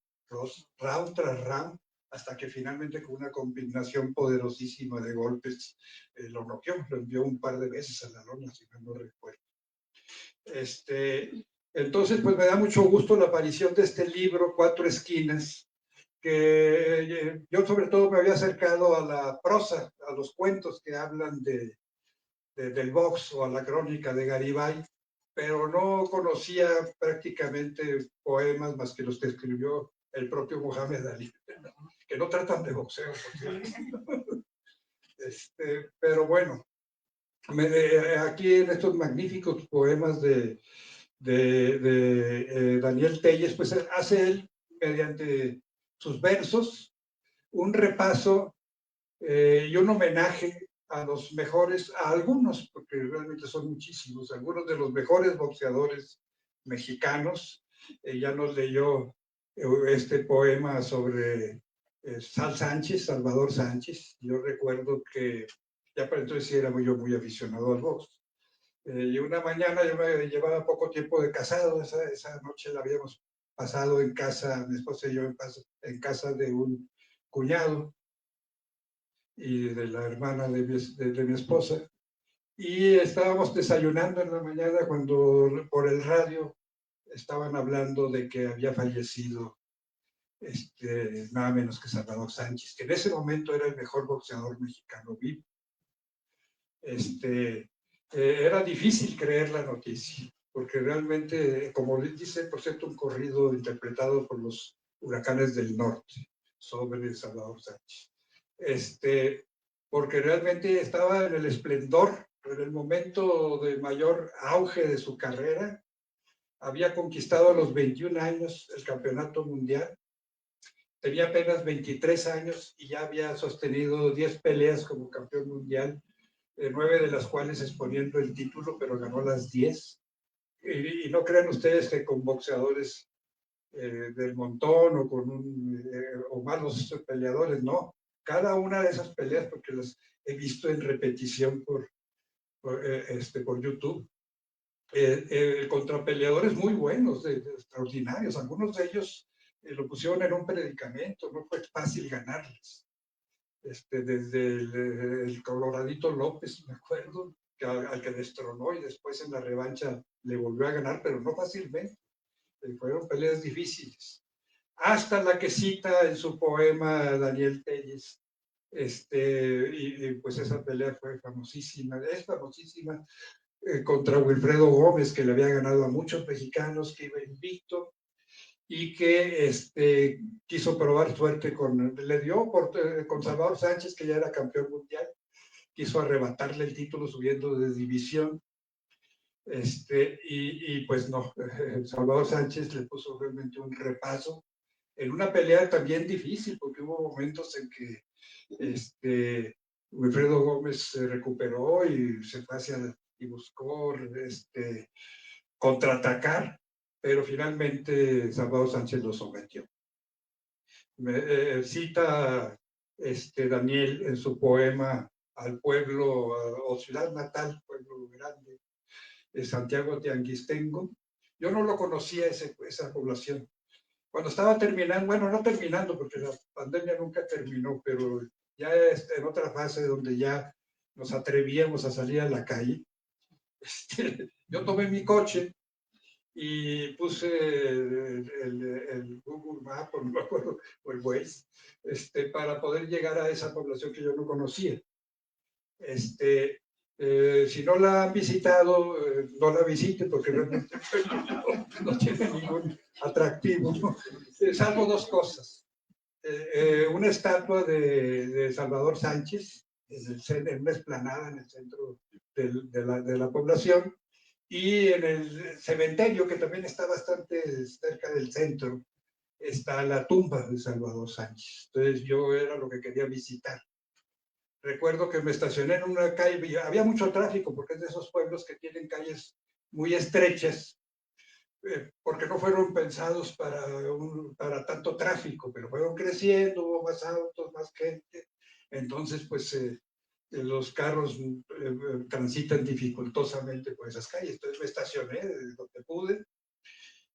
round tras round, hasta que finalmente con una combinación poderosísima de golpes lo noqueó, lo envió un par de veces a la lona, si no recuerdo. Entonces pues me da mucho gusto la aparición de este libro, Cuatro Esquinas, que yo sobre todo me había acercado a la prosa, a los cuentos que hablan del box o a la crónica de Garibay, pero no conocía prácticamente poemas más que los que escribió el propio Mohamed Ali, que no tratan de boxeo, pero bueno, aquí en estos magníficos poemas de Daniel Telles, pues hace él, mediante sus versos, un repaso y un homenaje a los mejores, a algunos, porque realmente son muchísimos, algunos de los mejores boxeadores mexicanos. Ya nos leyó este poema sobre Salvador Sánchez. Yo recuerdo que ya para entonces sí era yo muy aficionado al box. Y una mañana yo me llevaba poco tiempo de casado, esa noche la habíamos pasado en casa, mi esposa y yo en casa de un cuñado y de la hermana de mi esposa, y estábamos desayunando en la mañana cuando por el radio estaban hablando de que había fallecido nada menos que Salvador Sánchez, que en ese momento era el mejor boxeador mexicano vivo. Era difícil creer la noticia, porque realmente, como dice, por cierto, un corrido interpretado por los Huracanes del Norte sobre Salvador Sánchez. Porque realmente estaba en el esplendor, en el momento de mayor auge de su carrera. Había conquistado a los 21 años el campeonato mundial. Tenía apenas 23 años y ya había sostenido 10 peleas como campeón mundial, 9 de las cuales exponiendo el título, pero ganó las 10. Y no crean ustedes que con boxeadores del montón o con o malos peleadores, no. Cada una de esas peleas, porque las he visto en repetición por YouTube, contra peleadores muy buenos, extraordinarios. Algunos de ellos lo pusieron en un predicamento, no fue fácil ganarles. Desde el Coloradito López, me acuerdo, al que destronó y después en la revancha le volvió a ganar, pero no fácilmente. Fueron peleas difíciles. Hasta la que cita en su poema Daniel Telles, y pues esa pelea fue famosísima, es famosísima, contra Wilfredo Gómez, que le había ganado a muchos mexicanos, que iba invicto, y que quiso probar suerte le dio con Salvador Sánchez, que ya era campeón mundial, quiso arrebatarle el título subiendo de división, y pues no, Salvador Sánchez le puso realmente un repaso en una pelea también difícil, porque hubo momentos en que Wilfredo Gómez se recuperó y se fue y buscó contraatacar, pero finalmente Salvador Sánchez lo sometió. Cita Daniel en su poema al pueblo o ciudad natal, pueblo grande, de Santiago Tianguistengo. Yo no lo conocía esa población. Cuando estaba terminando, bueno, no terminando porque la pandemia nunca terminó, pero ya en otra fase donde ya nos atrevíamos a salir a la calle, yo tomé mi coche y puse el Google Maps, o no me acuerdo, o el Waze, para poder llegar a esa población que yo no conocía. Si no la han visitado, no la visiten porque realmente no tiene ningún atractivo, ¿no? Salvo dos cosas. Una estatua de Salvador Sánchez en una explanada en el centro de la población, y en el cementerio, que también está bastante cerca del centro, está la tumba de Salvador Sánchez. Entonces yo era lo que quería visitar. Recuerdo que me estacioné en una calle, había mucho tráfico porque es de esos pueblos que tienen calles muy estrechas, porque no fueron pensados para tanto tráfico, pero fueron creciendo, hubo más autos, más gente. Entonces, pues los carros transitan dificultosamente por esas calles. Entonces me estacioné donde pude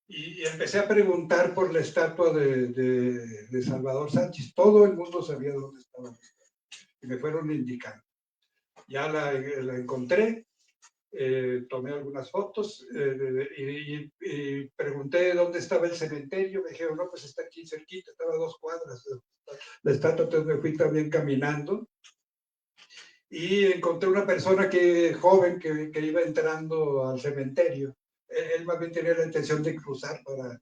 y empecé a preguntar por la estatua de Salvador Sánchez. Todo el mundo sabía dónde estaba y me fueron indicando. Ya la encontré, tomé algunas fotos y pregunté dónde estaba el cementerio. Me dijeron, no, pues está aquí cerquita, estaba a 2 cuadras la estatua. Entonces me fui también caminando y encontré una persona joven que iba entrando al cementerio. Él más bien tenía la intención de cruzar para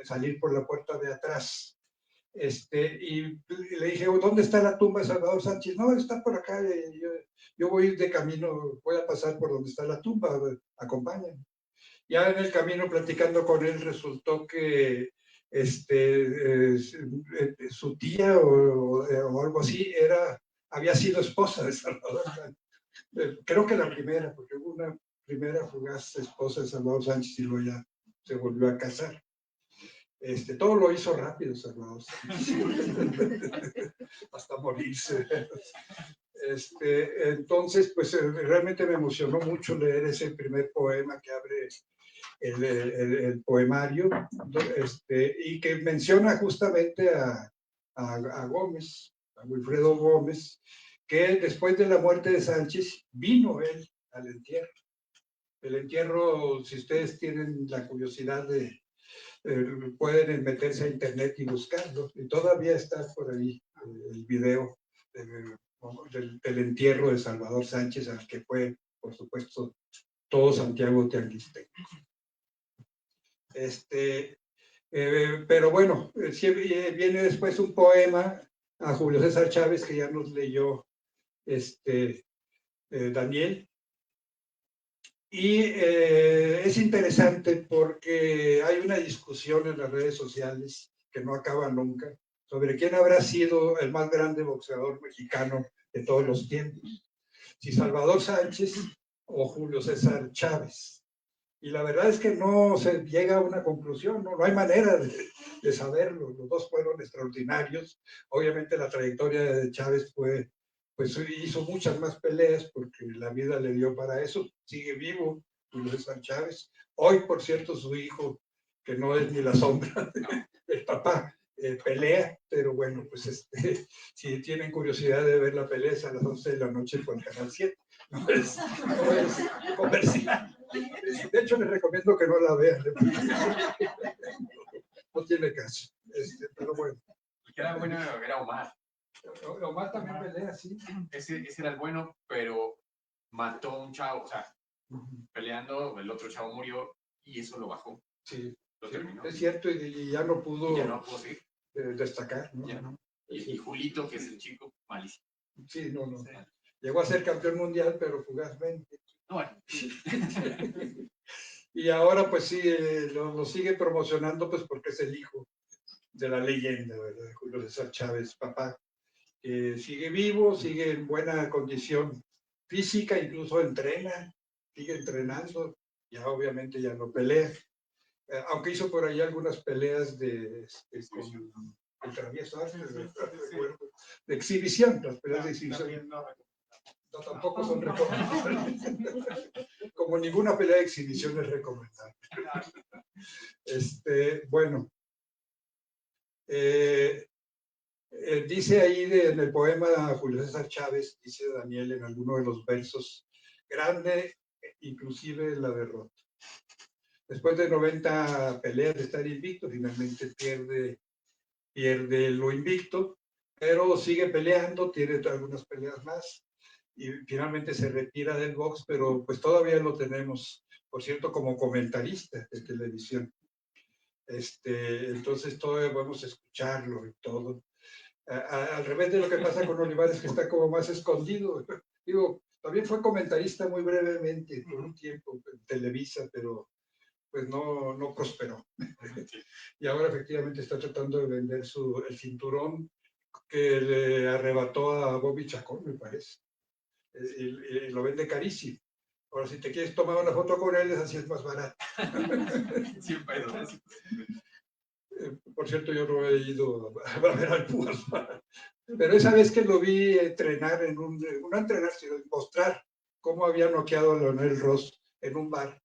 salir por la puerta de atrás. Y le dije, ¿dónde está la tumba de Salvador Sánchez? No, está por acá. Yo voy de camino, voy a pasar por donde está la tumba, acompáñame. Ya en el camino, platicando con él, resultó que su tía o algo así había sido esposa de Salvador Sánchez. Creo que la primera, porque hubo una primera fugaz esposa de Salvador Sánchez y luego ya se volvió a casar. Todo lo hizo rápido Salvador Sánchez, hasta morirse. Entonces, pues realmente me emocionó mucho leer ese primer poema que abre el poemario, y que menciona justamente a Gómez, a Wilfredo Gómez, que después de la muerte de Sánchez vino él al entierro. El entierro, si ustedes tienen la curiosidad pueden meterse a internet y buscarlo, y todavía está por ahí el video del entierro de Salvador Sánchez, al que fue, por supuesto, todo Santiago Tianguistengo. Pero bueno, viene después un poema a Julio César Chávez que ya nos leyó Daniel. Y es interesante porque hay una discusión en las redes sociales que no acaba nunca sobre quién habrá sido el más grande boxeador mexicano de todos los tiempos, si Salvador Sánchez o Julio César Chávez. Y la verdad es que no se llega a una conclusión, no hay manera de saberlo. Los dos fueron extraordinarios. Obviamente la trayectoria de Chávez pues hizo muchas más peleas porque la vida le dio para eso. Sigue vivo Julio César Chávez. Hoy, por cierto, su hijo, que no es ni la sombra del papá, pelea, pero bueno, pues si tienen curiosidad de ver la pelea, es a las 11 de la noche por el Canal 7. No es comercial. De hecho, les recomiendo que no la vean. No tiene caso. Pero bueno. El que era bueno era Omar. Omar también pelea, sí. Ese era el bueno, pero mató a un chavo, o sea, peleando, el otro chavo murió y eso lo bajó. Sí, lo terminó. Es cierto, y ya no pudo, seguir. Destacar, ¿no? Ya no. Y Julito, que es el chico, malísimo. Sí, no. Sí. Llegó a ser campeón mundial, pero fugazmente. Bueno. Y ahora, pues sí, lo sigue promocionando, pues porque es el hijo de la leyenda, ¿verdad? Julio César Chávez, papá. Sigue vivo, sigue en buena condición física, incluso entrena, sigue entrenando, ya obviamente ya no pelea. Aunque hizo por ahí algunas peleas con el Travieso Arces, de exhibición, las peleas de exhibición. No, tampoco son recomendables. Como ninguna pelea de exhibición es recomendable. Bueno, dice ahí en el poema Julio César Chávez, dice Daniel en alguno de los versos, grande inclusive la derrota. Después de 90 peleas de estar invicto, finalmente pierde lo invicto, pero sigue peleando, tiene algunas peleas más y finalmente se retira del box, pero pues todavía lo tenemos, por cierto, como comentarista de televisión. Entonces todavía podemos escucharlo y todo. Al revés de lo que pasa con Olivares, que está como más escondido. Digo, también fue comentarista muy brevemente, por un tiempo, en Televisa, pero pues no prosperó. Y ahora efectivamente está tratando de vender el cinturón que le arrebató a Bobby Chacón, me parece. Y lo vende carísimo. Ahora, si te quieres tomar una foto con él, así es más barato. Por cierto, yo no he ido a ver al Pumas, pero esa vez que lo vi entrenar no entrenar, sino mostrar cómo había noqueado a Leonel Ross en un bar.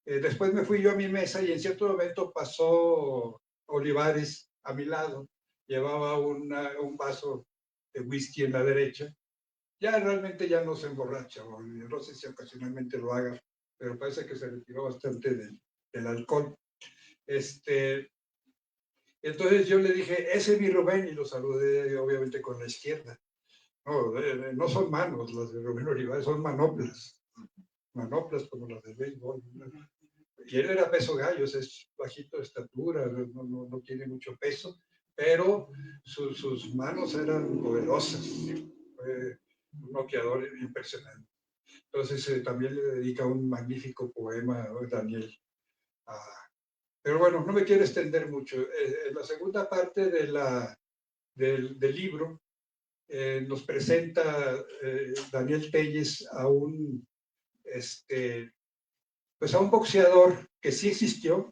Después me fui yo a mi mesa y en cierto momento pasó Olivares a mi lado, llevaba un vaso de whisky en la derecha. Ya realmente ya no se emborracha, no sé si ocasionalmente lo haga, pero parece que se retiró bastante del alcohol. Entonces yo le dije, ese es mi Rubén, y lo saludé obviamente con la izquierda. No son manos las de Rubén Olivares, son manoplas como las de béisbol. Y él era peso gallos, es bajito de estatura, no tiene mucho peso, pero sus manos eran poderosas. Un noqueador impresionante. Entonces también le dedica un magnífico poema a Daniel. Pero bueno, no me quiero extender mucho. En la segunda parte del libro nos presenta Daniel Telles a pues a un boxeador que sí existió,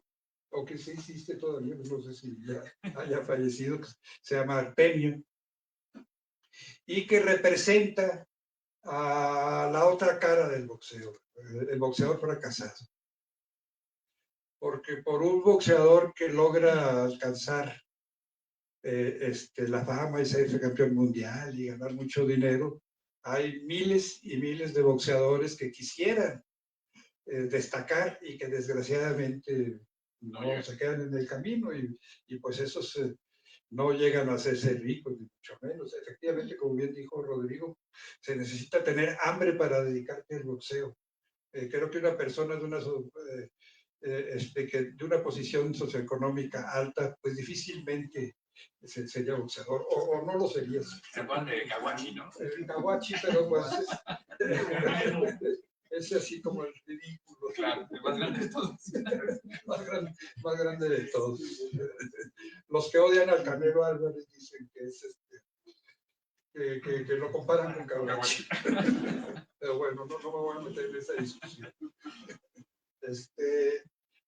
o que sí existe todavía, no sé si ya haya fallecido, se llama Artemio, y que representa a la otra cara del boxeo, el boxeador fracasado. Porque por un boxeador que logra alcanzar la fama y ser campeón mundial y ganar mucho dinero, hay miles y miles de boxeadores que quisieran destacar y que desgraciadamente no se quedan en el camino y pues esos no llegan a hacerse ricos, ni mucho menos. Efectivamente, como bien dijo Rodrigo, se necesita tener hambre para dedicarte al boxeo. Creo que una persona de una posición socioeconómica alta, pues difícilmente sería boxeador, o no lo sería. ¿Se acuerdan de Caguachi, no? Caguachi, pero pues es así como el ridículo. Claro, el más grande de todos. más grande de todos. Los que odian al Canelo Álvarez dicen que es que lo comparan con Caguachi. Pero bueno, no me voy a meter en esa discusión.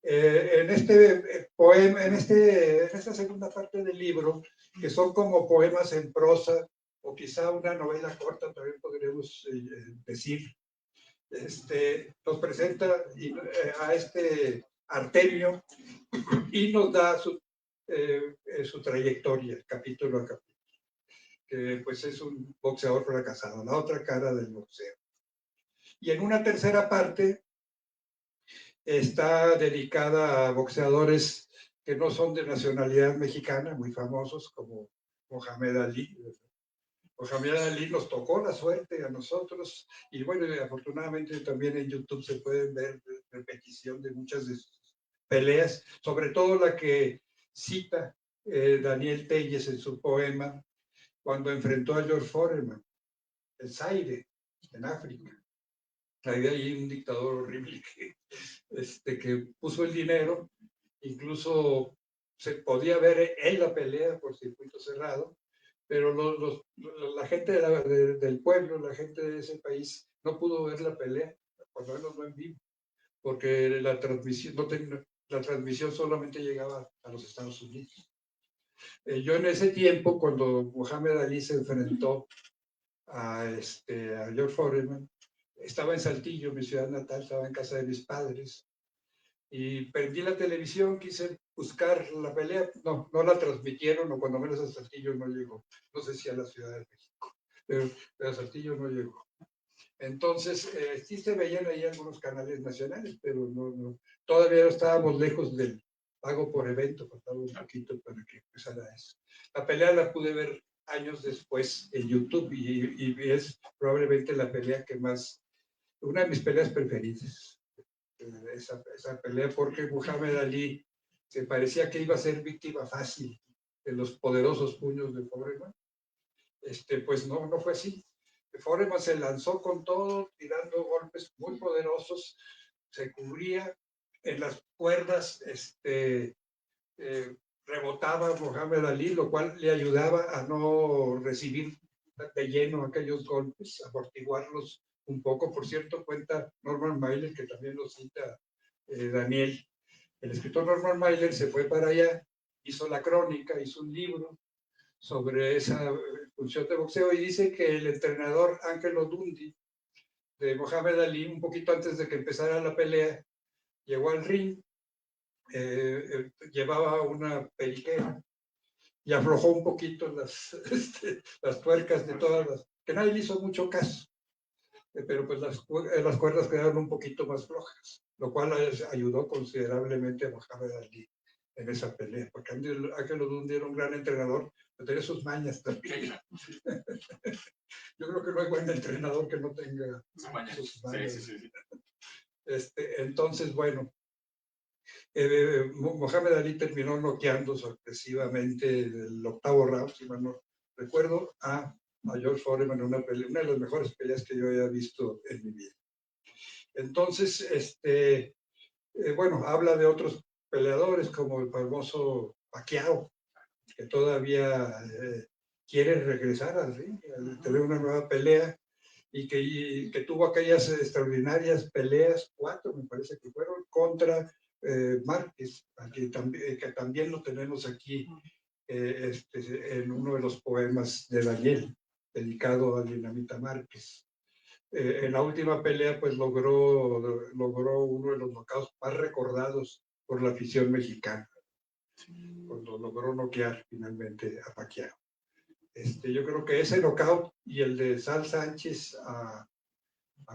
En este poema, en esta segunda parte del libro, que son como poemas en prosa, o quizá una novela corta, también podríamos decir, nos presenta a Artemio y nos da su trayectoria, capítulo a capítulo, que pues es un boxeador fracasado, la otra cara del boxeo. Y en una tercera parte está dedicada a boxeadores que no son de nacionalidad mexicana, muy famosos, como Mohamed Ali. Mohamed Ali nos tocó la suerte a nosotros, y bueno, afortunadamente también en YouTube se pueden ver repetición de muchas de sus peleas, sobre todo la que cita Daniel Telles en su poema, cuando enfrentó a George Foreman, el Zaire, en África. Había ahí un dictador horrible que puso el dinero, incluso se podía ver en la pelea por circuito cerrado, pero la gente del pueblo, la gente de ese país, no pudo ver la pelea, por lo menos no en vivo, porque la transmisión, la transmisión solamente llegaba a los Estados Unidos. Yo en ese tiempo, cuando Muhammad Ali se enfrentó a George Foreman, estaba en Saltillo, mi ciudad natal, estaba en casa de mis padres, y prendí la televisión, quise buscar la pelea, no la transmitieron, o cuando menos a Saltillo no llegó, no sé si a la Ciudad de México, pero a Saltillo no llegó. Entonces, sí se veían ahí algunos canales nacionales, pero no, todavía estábamos lejos del pago por evento, faltaba un poquito para que empezara eso. La pelea la pude ver años después en YouTube y es probablemente la pelea que más, una de mis peleas preferidas, esa pelea, porque Muhammad Ali se parecía que iba a ser víctima fácil de los poderosos puños de Foreman. Pues no fue así. Foreman se lanzó con todo, tirando golpes muy poderosos, se cubría en las cuerdas, rebotaba Muhammad Ali, lo cual le ayudaba a no recibir de lleno aquellos golpes, amortiguarlos un poco. Por cierto, cuenta Norman Mailer, que también lo cita Daniel. El escritor Norman Mailer se fue para allá, hizo la crónica, hizo un libro sobre esa función de boxeo y dice que el entrenador Angelo Dundee de Muhammad Ali, un poquito antes de que empezara la pelea, llegó al ring, llevaba una periquera y aflojó un poquito las tuercas de todas las, que nadie le hizo mucho caso, pero pues las cuerdas quedaron un poquito más flojas, lo cual ayudó considerablemente a Muhammad Ali en esa pelea, porque Angelo Dundee era un gran entrenador, pero tenía sus mañas también. Yo creo que no hay buen entrenador que no tenga sus mañas. Sí. Entonces, bueno, Muhammad Ali terminó noqueando sorpresivamente el octavo round, si mal no recuerdo, a George Foreman en una pelea, una de las mejores peleas que yo haya visto en mi vida. Entonces, bueno, habla de otros peleadores como el famoso Pacquiao, que todavía quiere regresar al ring, tener una nueva pelea, y que tuvo aquellas extraordinarias peleas, 4 me parece que fueron, contra Márquez, que también lo tenemos aquí en uno de los poemas de Daniel, dedicado a Dinamita Márquez. En la última pelea, pues logró uno de los knockouts más recordados por la afición mexicana, cuando logró noquear finalmente a Pacquiao. Yo creo que ese knockout y el de Sal Sánchez a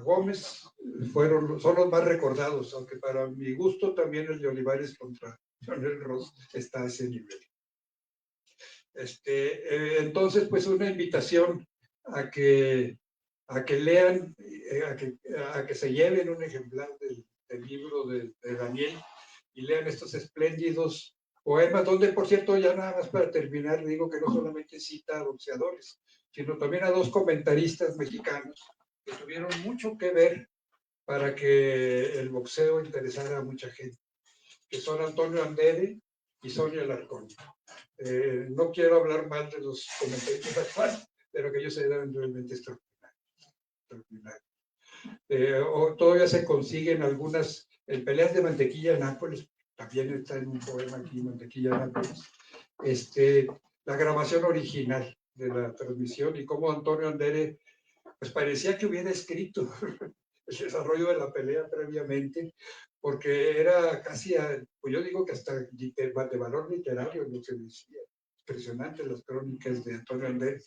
Gómez son los más recordados, aunque para mi gusto también el de Olivares contra Johnel Ross está a ese nivel. Entonces, pues una invitación a que lean, a que se lleven un ejemplar del libro de Daniel y lean estos espléndidos poemas, donde, por cierto, ya nada más para terminar, digo que no solamente cita a boxeadores, sino también a 2 comentaristas mexicanos que tuvieron mucho que ver para que el boxeo interesara a mucha gente, que son Antonio Andere y Sonia Alarcón. No quiero hablar mal de los comentaristas actuales, pero que ellos eran realmente extraordinarios. Todavía se consiguen algunas, en peleas de mantequilla en Nápoles, también está en un poema aquí, Mantequilla en Nápoles, la grabación original de la transmisión y cómo Antonio Andere, pues parecía que hubiera escrito el desarrollo de la pelea previamente, porque era casi, pues yo digo que hasta de valor literario lo que decía. Impresionante las crónicas de Antonio Andere.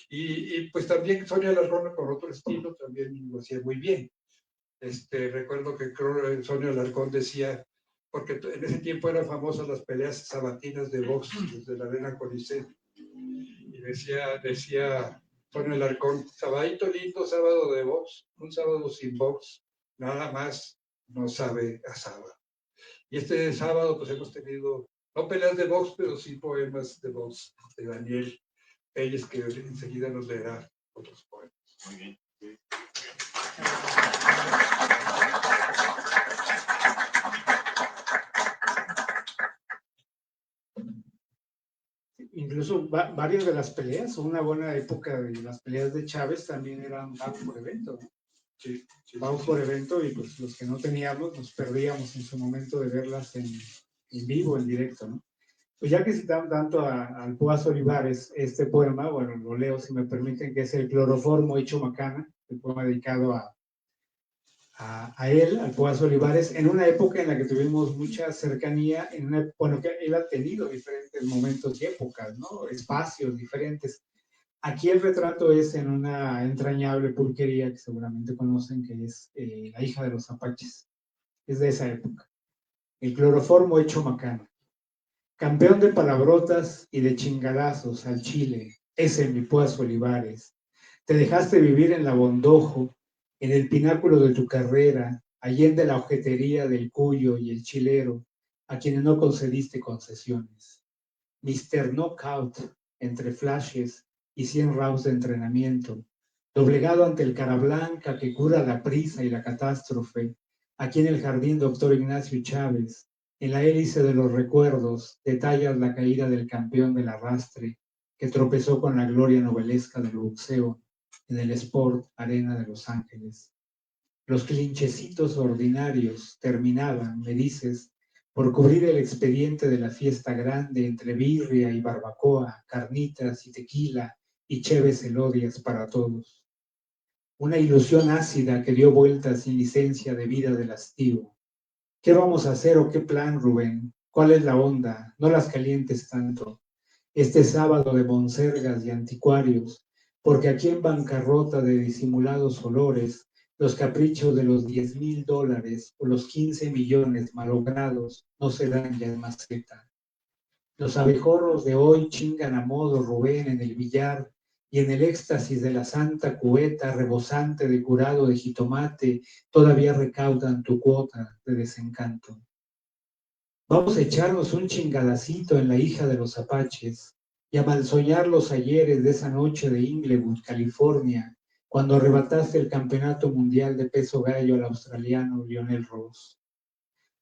Y pues también Sonia Alarcón con otro estilo también lo hacía muy bien. Recuerdo que Sonia Alarcón decía, porque en ese tiempo eran famosas las peleas sabatinas de box desde la Arena Coliseo, y decía Sonia Alarcón, sabadito lindo, sábado de box, un sábado sin box, nada más no sabe a sábado. Y este sábado pues hemos tenido, no peleas de box, pero sí poemas de box de Daniel Telles, que enseguida nos leerá otros poemas. Muy bien. incluso varias de las peleas, una buena época de las peleas de Chávez también eran pago por evento, ¿no? Sí, Pago por evento, y pues los que no teníamos nos perdíamos en su momento de verlas en vivo, en directo, ¿no? Pues ya que citamos tanto al Púas Olivares, este poema, bueno, lo leo si me permiten, que es el Cloroformo hecho macana, el poema dedicado a él, al Púas Olivares, en una época en la que tuvimos mucha cercanía, bueno, que él ha tenido diferentes momentos y épocas, ¿no? Espacios diferentes. Aquí el retrato es en una entrañable pulquería que seguramente conocen, que es La hija de los apaches. Es de esa época. El cloroformo hecho macana. Campeón de palabrotas y de chingadazos al chile, ese mi Púas Olivares. Te dejaste vivir en la Bondojo, en el pináculo de tu carrera, allende la ojetería del Cuyo y el Chilero, a quienes no concediste concesiones. Mr. Knockout, entre flashes y 100 rounds de entrenamiento, doblegado ante el cara blanca que cura la prisa y la catástrofe, aquí en el jardín Dr. Ignacio Chávez, en la hélice de los recuerdos, detallas la caída del campeón del arrastre, que tropezó con la gloria novelesca del boxeo en el Sport Arena de Los Ángeles. Los clinchecitos ordinarios terminaban, me dices, por cubrir el expediente de la fiesta grande entre birria y barbacoa, carnitas y tequila y cheves elodias para todos. Una ilusión ácida que dio vueltas sin licencia de vida del hastío. ¿Qué vamos a hacer o qué plan, Rubén? ¿Cuál es la onda? No las calientes tanto. Este sábado de monsergas y anticuarios, porque aquí en bancarrota de disimulados olores, los caprichos de los $10,000 o los 15 millones malogrados no se dan ya en maceta. Los abejorros de hoy chingan a modo Rubén en el billar, y en el éxtasis de la santa cubeta rebosante de curado de jitomate todavía recaudan tu cuota de desencanto. Vamos a echarnos un chingadacito en la hija de los apaches y a malsoñar los ayeres de esa noche de Inglewood, California, cuando arrebataste el campeonato mundial de peso gallo al australiano Lionel Ross.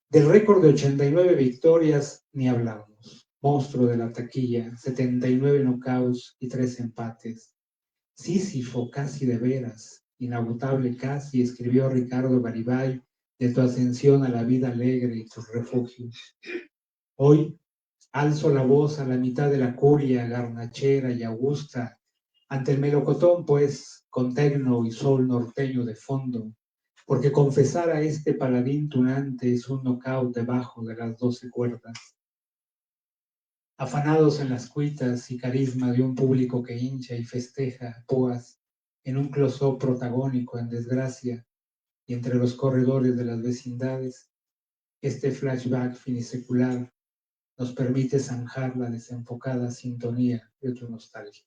Del récord de 89 victorias ni hablamos. Monstruo de la taquilla, 79 knockouts y 3 empates. Sísifo casi de veras, inagotable casi, escribió Ricardo Garibay de tu ascensión a la vida alegre y tus refugios. Hoy alzo la voz a la mitad de la curia garnachera y augusta, ante el melocotón, pues, con tecno y sol norteño de fondo, porque confesar a este paladín tunante es un knockout debajo de las 12 cuerdas. Afanados en las cuitas y carisma de un público que hincha y festeja púas en un close-up protagónico en desgracia y entre los corredores de las vecindades, este flashback finisecular nos permite zanjar la desenfocada sintonía de tu nostalgia.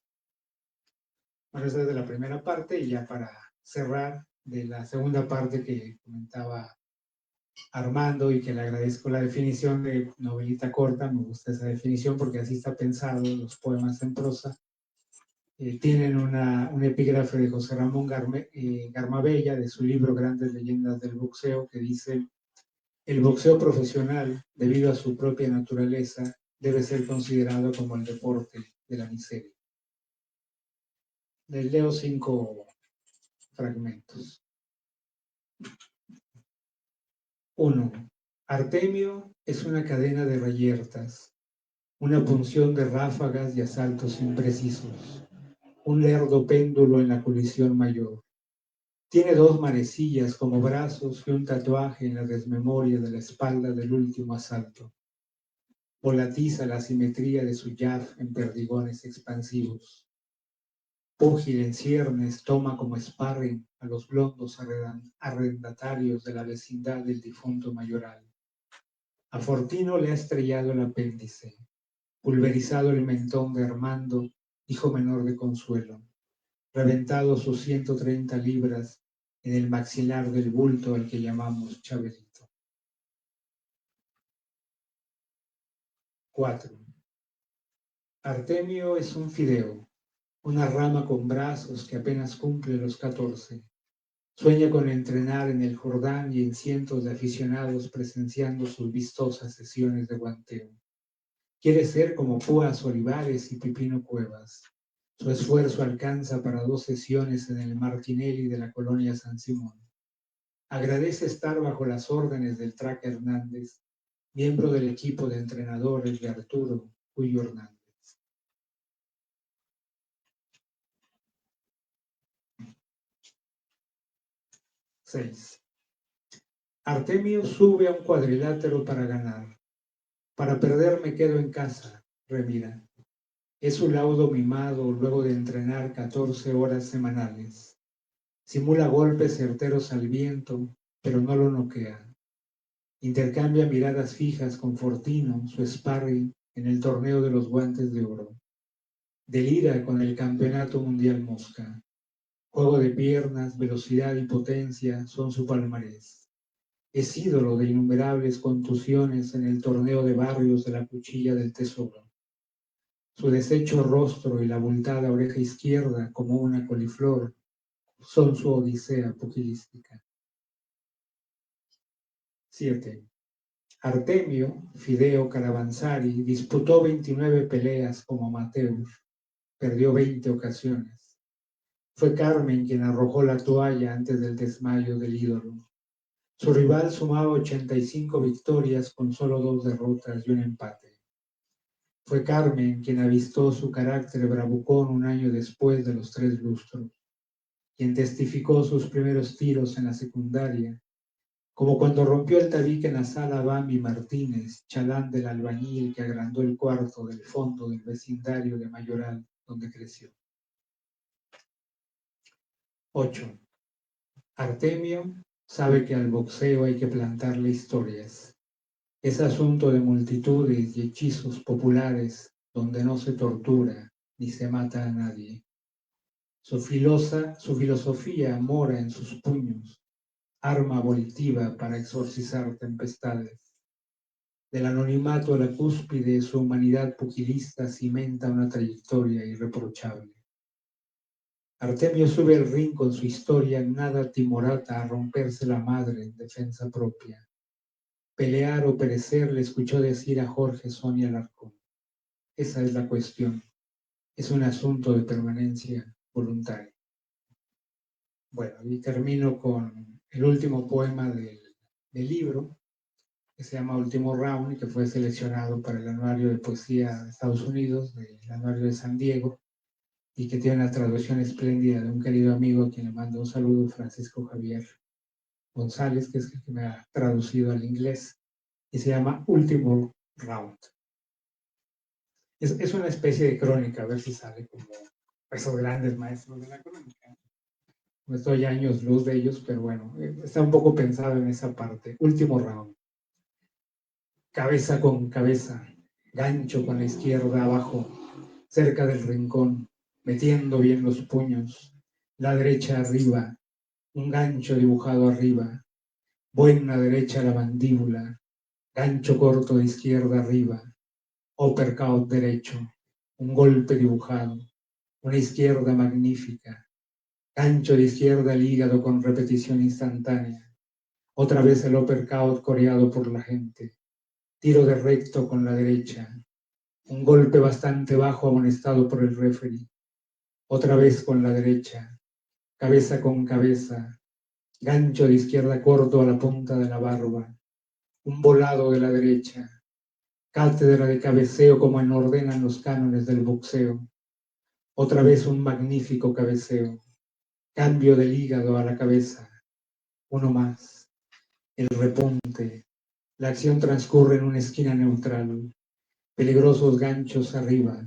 Bueno, esa es de la primera parte, y ya para cerrar, de la segunda parte que comentaba Armando, y que le agradezco la definición de novelita corta. Me gusta esa definición porque así está pensado los poemas en prosa. Tienen un epígrafe de José Ramón Garmabella, de su libro Grandes Leyendas del Boxeo, que dice: el boxeo profesional, debido a su propia naturaleza, debe ser considerado como el deporte de la miseria. Les leo 5 fragmentos. 1. Artemio es una cadena de reyertas, una punción de ráfagas y asaltos imprecisos, un lerdo péndulo en la colisión mayor. Tiene 2 manecillas como brazos y un tatuaje en la desmemoria de la espalda del último asalto. Volatiza la simetría de su jab en perdigones expansivos. Púgil en ciernes toma como sparring a los blondos arrendatarios de la vecindad del difunto mayoral. A Fortino le ha estrellado el apéndice, pulverizado el mentón de Armando, hijo menor de Consuelo, reventado sus 130 libras en el maxilar del bulto al que llamamos Chabelito. 4. Artemio es un fideo, una rama con brazos que apenas cumple los 14. Sueña con entrenar en el Jordán y en cientos de aficionados presenciando sus vistosas sesiones de guanteo. Quiere ser como Púas Olivares y Pipino Cuevas. Su esfuerzo alcanza para 2 sesiones en el Martinelli de la colonia San Simón. Agradece estar bajo las órdenes del Traca Hernández, miembro del equipo de entrenadores de Arturo Cuyo Hernández. Seis. Artemio sube a un cuadrilátero para ganar. Para perder me quedo en casa, remira. Es su laudo mimado luego de entrenar 14 horas semanales. Simula golpes certeros al viento, pero no lo noquea. Intercambia miradas fijas con Fortino, su sparring, en el torneo de los guantes de oro. Delira con el campeonato mundial mosca. Juego de piernas, velocidad y potencia son su palmarés. Es ídolo de innumerables contusiones en el torneo de barrios de la Cuchilla del Tesoro. Su deshecho rostro y la abultada oreja izquierda, como una coliflor, son su odisea pugilística. 7. Artemio Fideo Caravanzari disputó 29 peleas como amateur. Perdió 20 ocasiones. Fue Carmen quien arrojó la toalla antes del desmayo del ídolo. Su rival sumaba 85 victorias con solo 2 derrotas y un empate. Fue Carmen quien avistó su carácter bravucón un año después de los 3 lustros, quien testificó sus primeros tiros en la secundaria, como cuando rompió el tabique en la sala Bambi Martínez, chalán del albañil que agrandó el cuarto del fondo del vecindario de Mayoral, donde creció. 8. Artemio sabe que al boxeo hay que plantarle historias. Es asunto de multitudes y hechizos populares donde no se tortura ni se mata a nadie. Su filosofía mora en sus puños, arma volitiva para exorcizar tempestades. Del anonimato a la cúspide, su humanidad pugilista cimenta una trayectoria irreprochable. Artemio sube al ring con su historia nada timorata a romperse la madre en defensa propia. Pelear o perecer, le escuchó decir a Jorge Sonia Alarcón. Esa es la cuestión. Es un asunto de permanencia voluntaria. Bueno, y termino con el último poema del libro, que se llama Último Round, y que fue seleccionado para el Anuario de Poesía de Estados Unidos, del Anuario de San Diego, y que tiene una traducción espléndida de un querido amigo a quien le mando un saludo, Francisco Javier González, que es el que me ha traducido al inglés, y se llama Último Round. Es una especie de crónica, a ver si sale como esos grandes maestros de la crónica. No estoy años luz de ellos, pero bueno, está un poco pensado en esa parte. Último round. Cabeza con cabeza, gancho con la izquierda abajo, cerca del rincón, metiendo bien los puños, la derecha arriba, un gancho dibujado arriba, buena derecha a la mandíbula, gancho corto de izquierda arriba, uppercut derecho, un golpe dibujado, una izquierda magnífica, gancho de izquierda al hígado con repetición instantánea, otra vez el uppercut coreado por la gente, tiro de recto con la derecha, un golpe bastante bajo amonestado por el referee, otra vez con la derecha, cabeza con cabeza, gancho de izquierda corto a la punta de la barba, un volado de la derecha, cátedra de cabeceo como ordenan los cánones del boxeo, otra vez un magnífico cabeceo, cambio del hígado a la cabeza, uno más, el repunte, la acción transcurre en una esquina neutral, peligrosos ganchos arriba,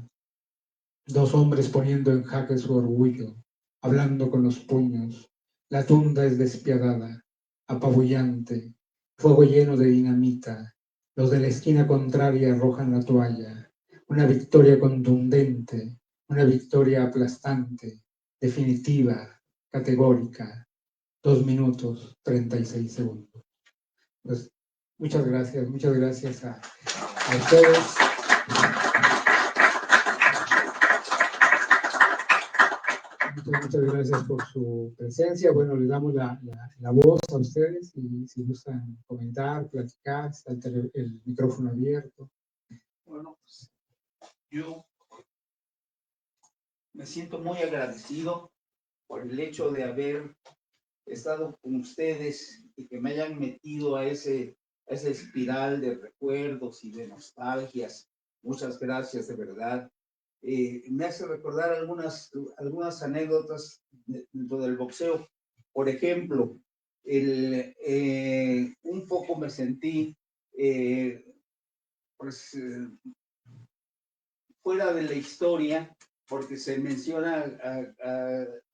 2 hombres poniendo en jaque su orgullo, hablando con los puños, la tunda es despiadada, apabullante, fuego lleno de dinamita, los de la esquina contraria arrojan la toalla, una victoria contundente, una victoria aplastante, definitiva, categórica, 2 minutos 36 segundos. Pues muchas gracias a ustedes. Muchas gracias por su presencia. Bueno, les damos la voz a ustedes y si gustan comentar, platicar, está el micrófono abierto. Bueno, pues yo me siento muy agradecido por el hecho de haber estado con ustedes y que me hayan metido a esa espiral de recuerdos y de nostalgias. Muchas gracias, de verdad. Me hace recordar algunas anécdotas dentro del boxeo. Por ejemplo, un poco me sentí fuera de la historia, porque se menciona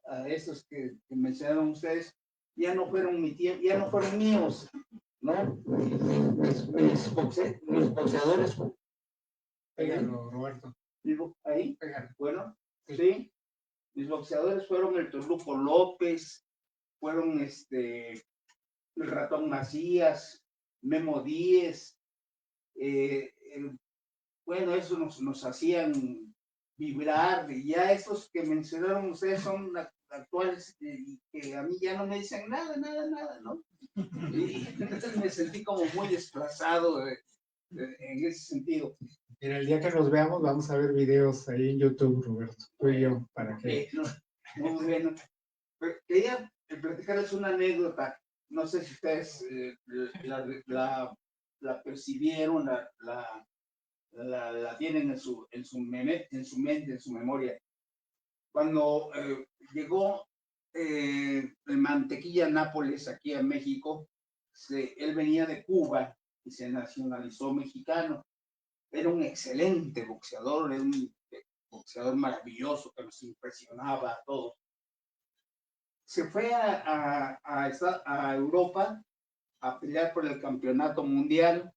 a estos que mencionaron ustedes, ya no fueron mi tiempo, ya no fueron míos, ¿no? Mis boxeadores. Pégalo, Roberto. Ahí, Pégalo. bueno, sí. Mis boxeadores fueron el Toluco López, fueron el Ratón Macías, Memo Díez. Bueno, eso nos hacían vibrar. Y ya estos que mencionaron ustedes son actuales y que a mí ya no me dicen nada, ¿no? Y entonces me sentí como muy desplazado en ese sentido. Mira, el día que nos veamos vamos a ver videos ahí en YouTube, Roberto, tú y yo, para que... No, muy bien. Quería platicarles una anécdota. No sé si ustedes la percibieron, la tienen en su mente, en su memoria. Cuando llegó el Mantequilla Nápoles aquí a México, él venía de Cuba y se nacionalizó mexicano. Era un excelente boxeador, era un boxeador maravilloso que nos impresionaba a todos. Se fue a Europa a pelear por el campeonato mundial,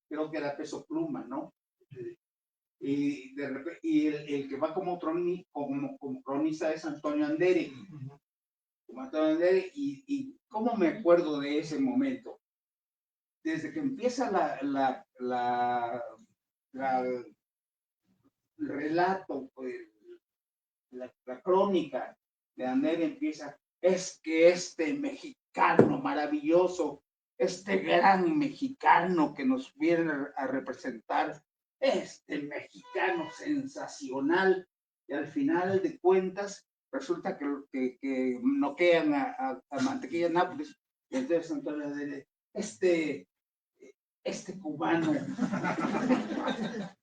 creo que era peso pluma, ¿no? Y, el que va como cronista es Antonio Andere. Y cómo me acuerdo de ese momento. Desde que empieza el relato, la crónica de Andere empieza, es que este mexicano maravilloso, este gran mexicano que nos viene a representar, este mexicano sensacional, y al final de cuentas resulta que noquean a Mantequilla Nápoles, y entonces Antonio Andere, este cubano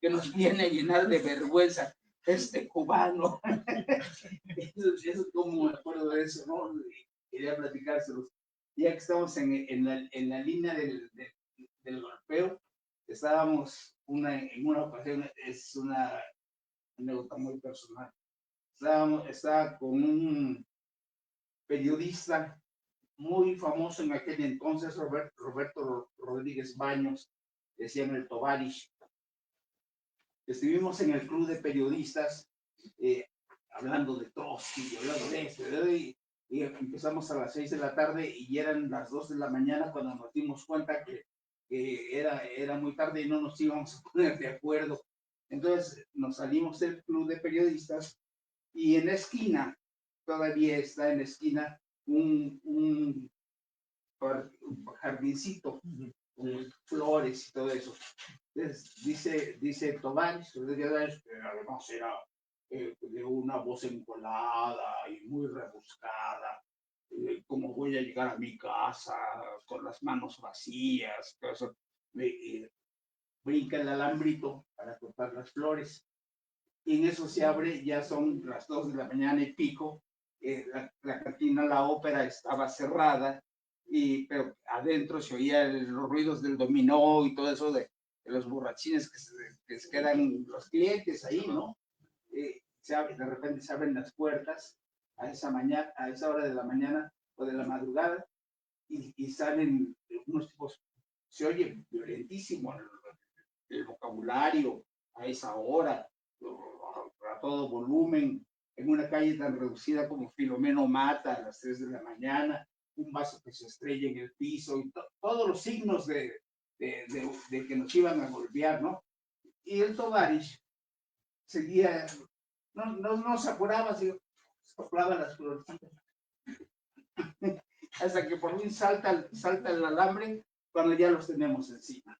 que nos viene a llenar de vergüenza, este cubano. Eso como me acuerdo de eso, ¿no? Quería platicárselos. Ya que estamos en la línea del golpeo, estábamos en una ocasión, es una anécdota muy personal. Estaba con un periodista muy famoso en aquel entonces, Roberto Rodríguez Baños, decían el Tovarish. Estuvimos en el club de periodistas hablando de Trotsky, hablando de esto, y empezamos a las 6 de la tarde y eran las 2 de la mañana cuando nos dimos cuenta que era muy tarde y no nos íbamos a poner de acuerdo. Entonces nos salimos del club de periodistas y en la esquina, todavía está en la esquina, un jardincito con flores y todo eso. Entonces, dice Tobanes, que además era de una voz encolada y muy rebuscada, como voy a llegar a mi casa con las manos vacías, todo eso. Brinca el alambrito para cortar las flores. Y en eso se abre, ya son las 2 de la mañana y pico, la cantina La Ópera estaba cerrada, pero adentro se oían los ruidos del dominó y todo eso de los borrachines que se quedan los clientes ahí, ¿no? De repente se abren las puertas a esa hora de la mañana o de la madrugada y salen unos tipos, se oye violentísimo el vocabulario a esa hora, a todo volumen, en una calle tan reducida como Filomeno Mata a las 3 de la mañana, un vaso que se estrella en el piso, y todos los signos de que nos iban a golpear, ¿no? Y el Tovarish seguía, no se apuraba, sino soplaba las florecitas. Hasta que por fin salta el alambre cuando ya los tenemos encima.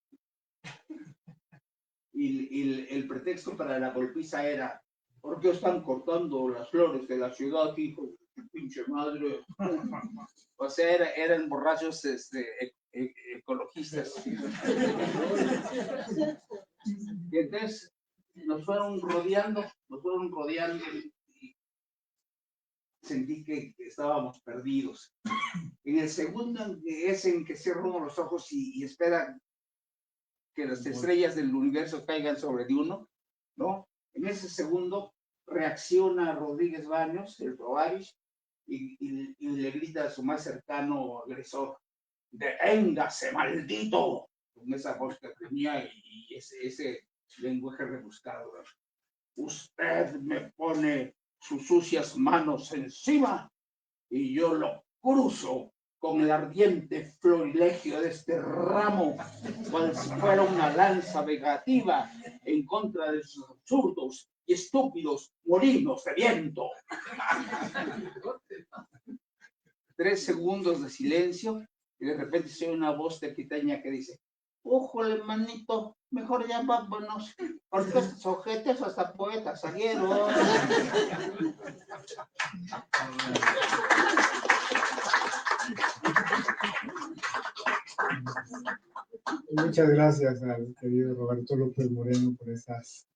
y el pretexto para la golpiza era: ¿por qué están cortando las flores de la ciudad, hijo de tu pinche madre? O sea, eran borrachos ecologistas. Y entonces nos fueron rodeando y sentí que estábamos perdidos. En el segundo es en que cierro uno los ojos y espera que las estrellas del universo caigan sobre de uno, ¿no? En ese segundo reacciona Rodríguez Baños, el Tovarich, y le grita a su más cercano agresor: ¡deténgase, maldito! Con esa voz que tenía y ese lenguaje rebuscado. Usted me pone sus sucias manos encima y yo lo cruzo con el ardiente florilegio de este ramo, cual si fuera una lanza vengativa en contra de sus absurdos y estúpidos molinos de viento. 3 segundos de silencio y de repente se oye una voz de quiteña que dice: ¡újole, manito! Mejor ya vámonos, porque estos ojetes hasta poetas salieron. Muchas gracias al querido Roberto López Moreno por esas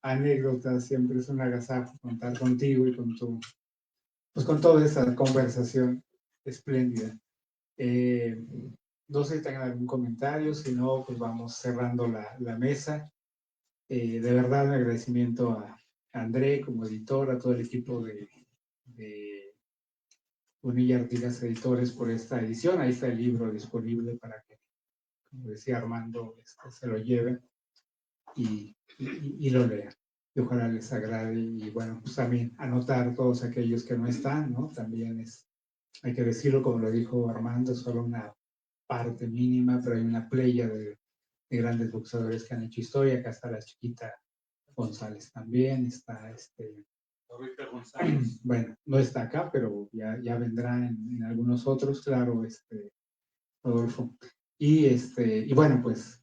anécdotas. Siempre es un agasajo contar contigo y con con toda esa conversación espléndida. No sé si tengan algún comentario, si no, pues vamos cerrando la mesa. De verdad, un agradecimiento a André como editor, a todo el equipo de Bonilla Artigas Editores por esta edición. Ahí está el libro disponible para que, como decía Armando, se lo lleven y lo lean. Y ojalá les agrade. Y bueno, pues también anotar todos aquellos que no están, ¿no? También hay que decirlo, como lo dijo Armando, es solo una parte mínima, pero hay una playa de grandes boxeadores que han hecho historia. Acá está la chiquita González también, está bueno, no está acá, pero ya vendrá en algunos otros, claro, Rodolfo. Y bueno, pues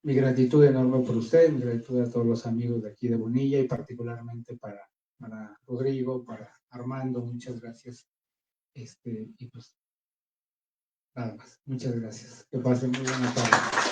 mi gratitud enorme por usted, mi gratitud a todos los amigos de aquí de Bonilla y particularmente para Rodrigo, para Armando, muchas gracias. Y pues nada más, muchas gracias. Que pasen muy buena tarde.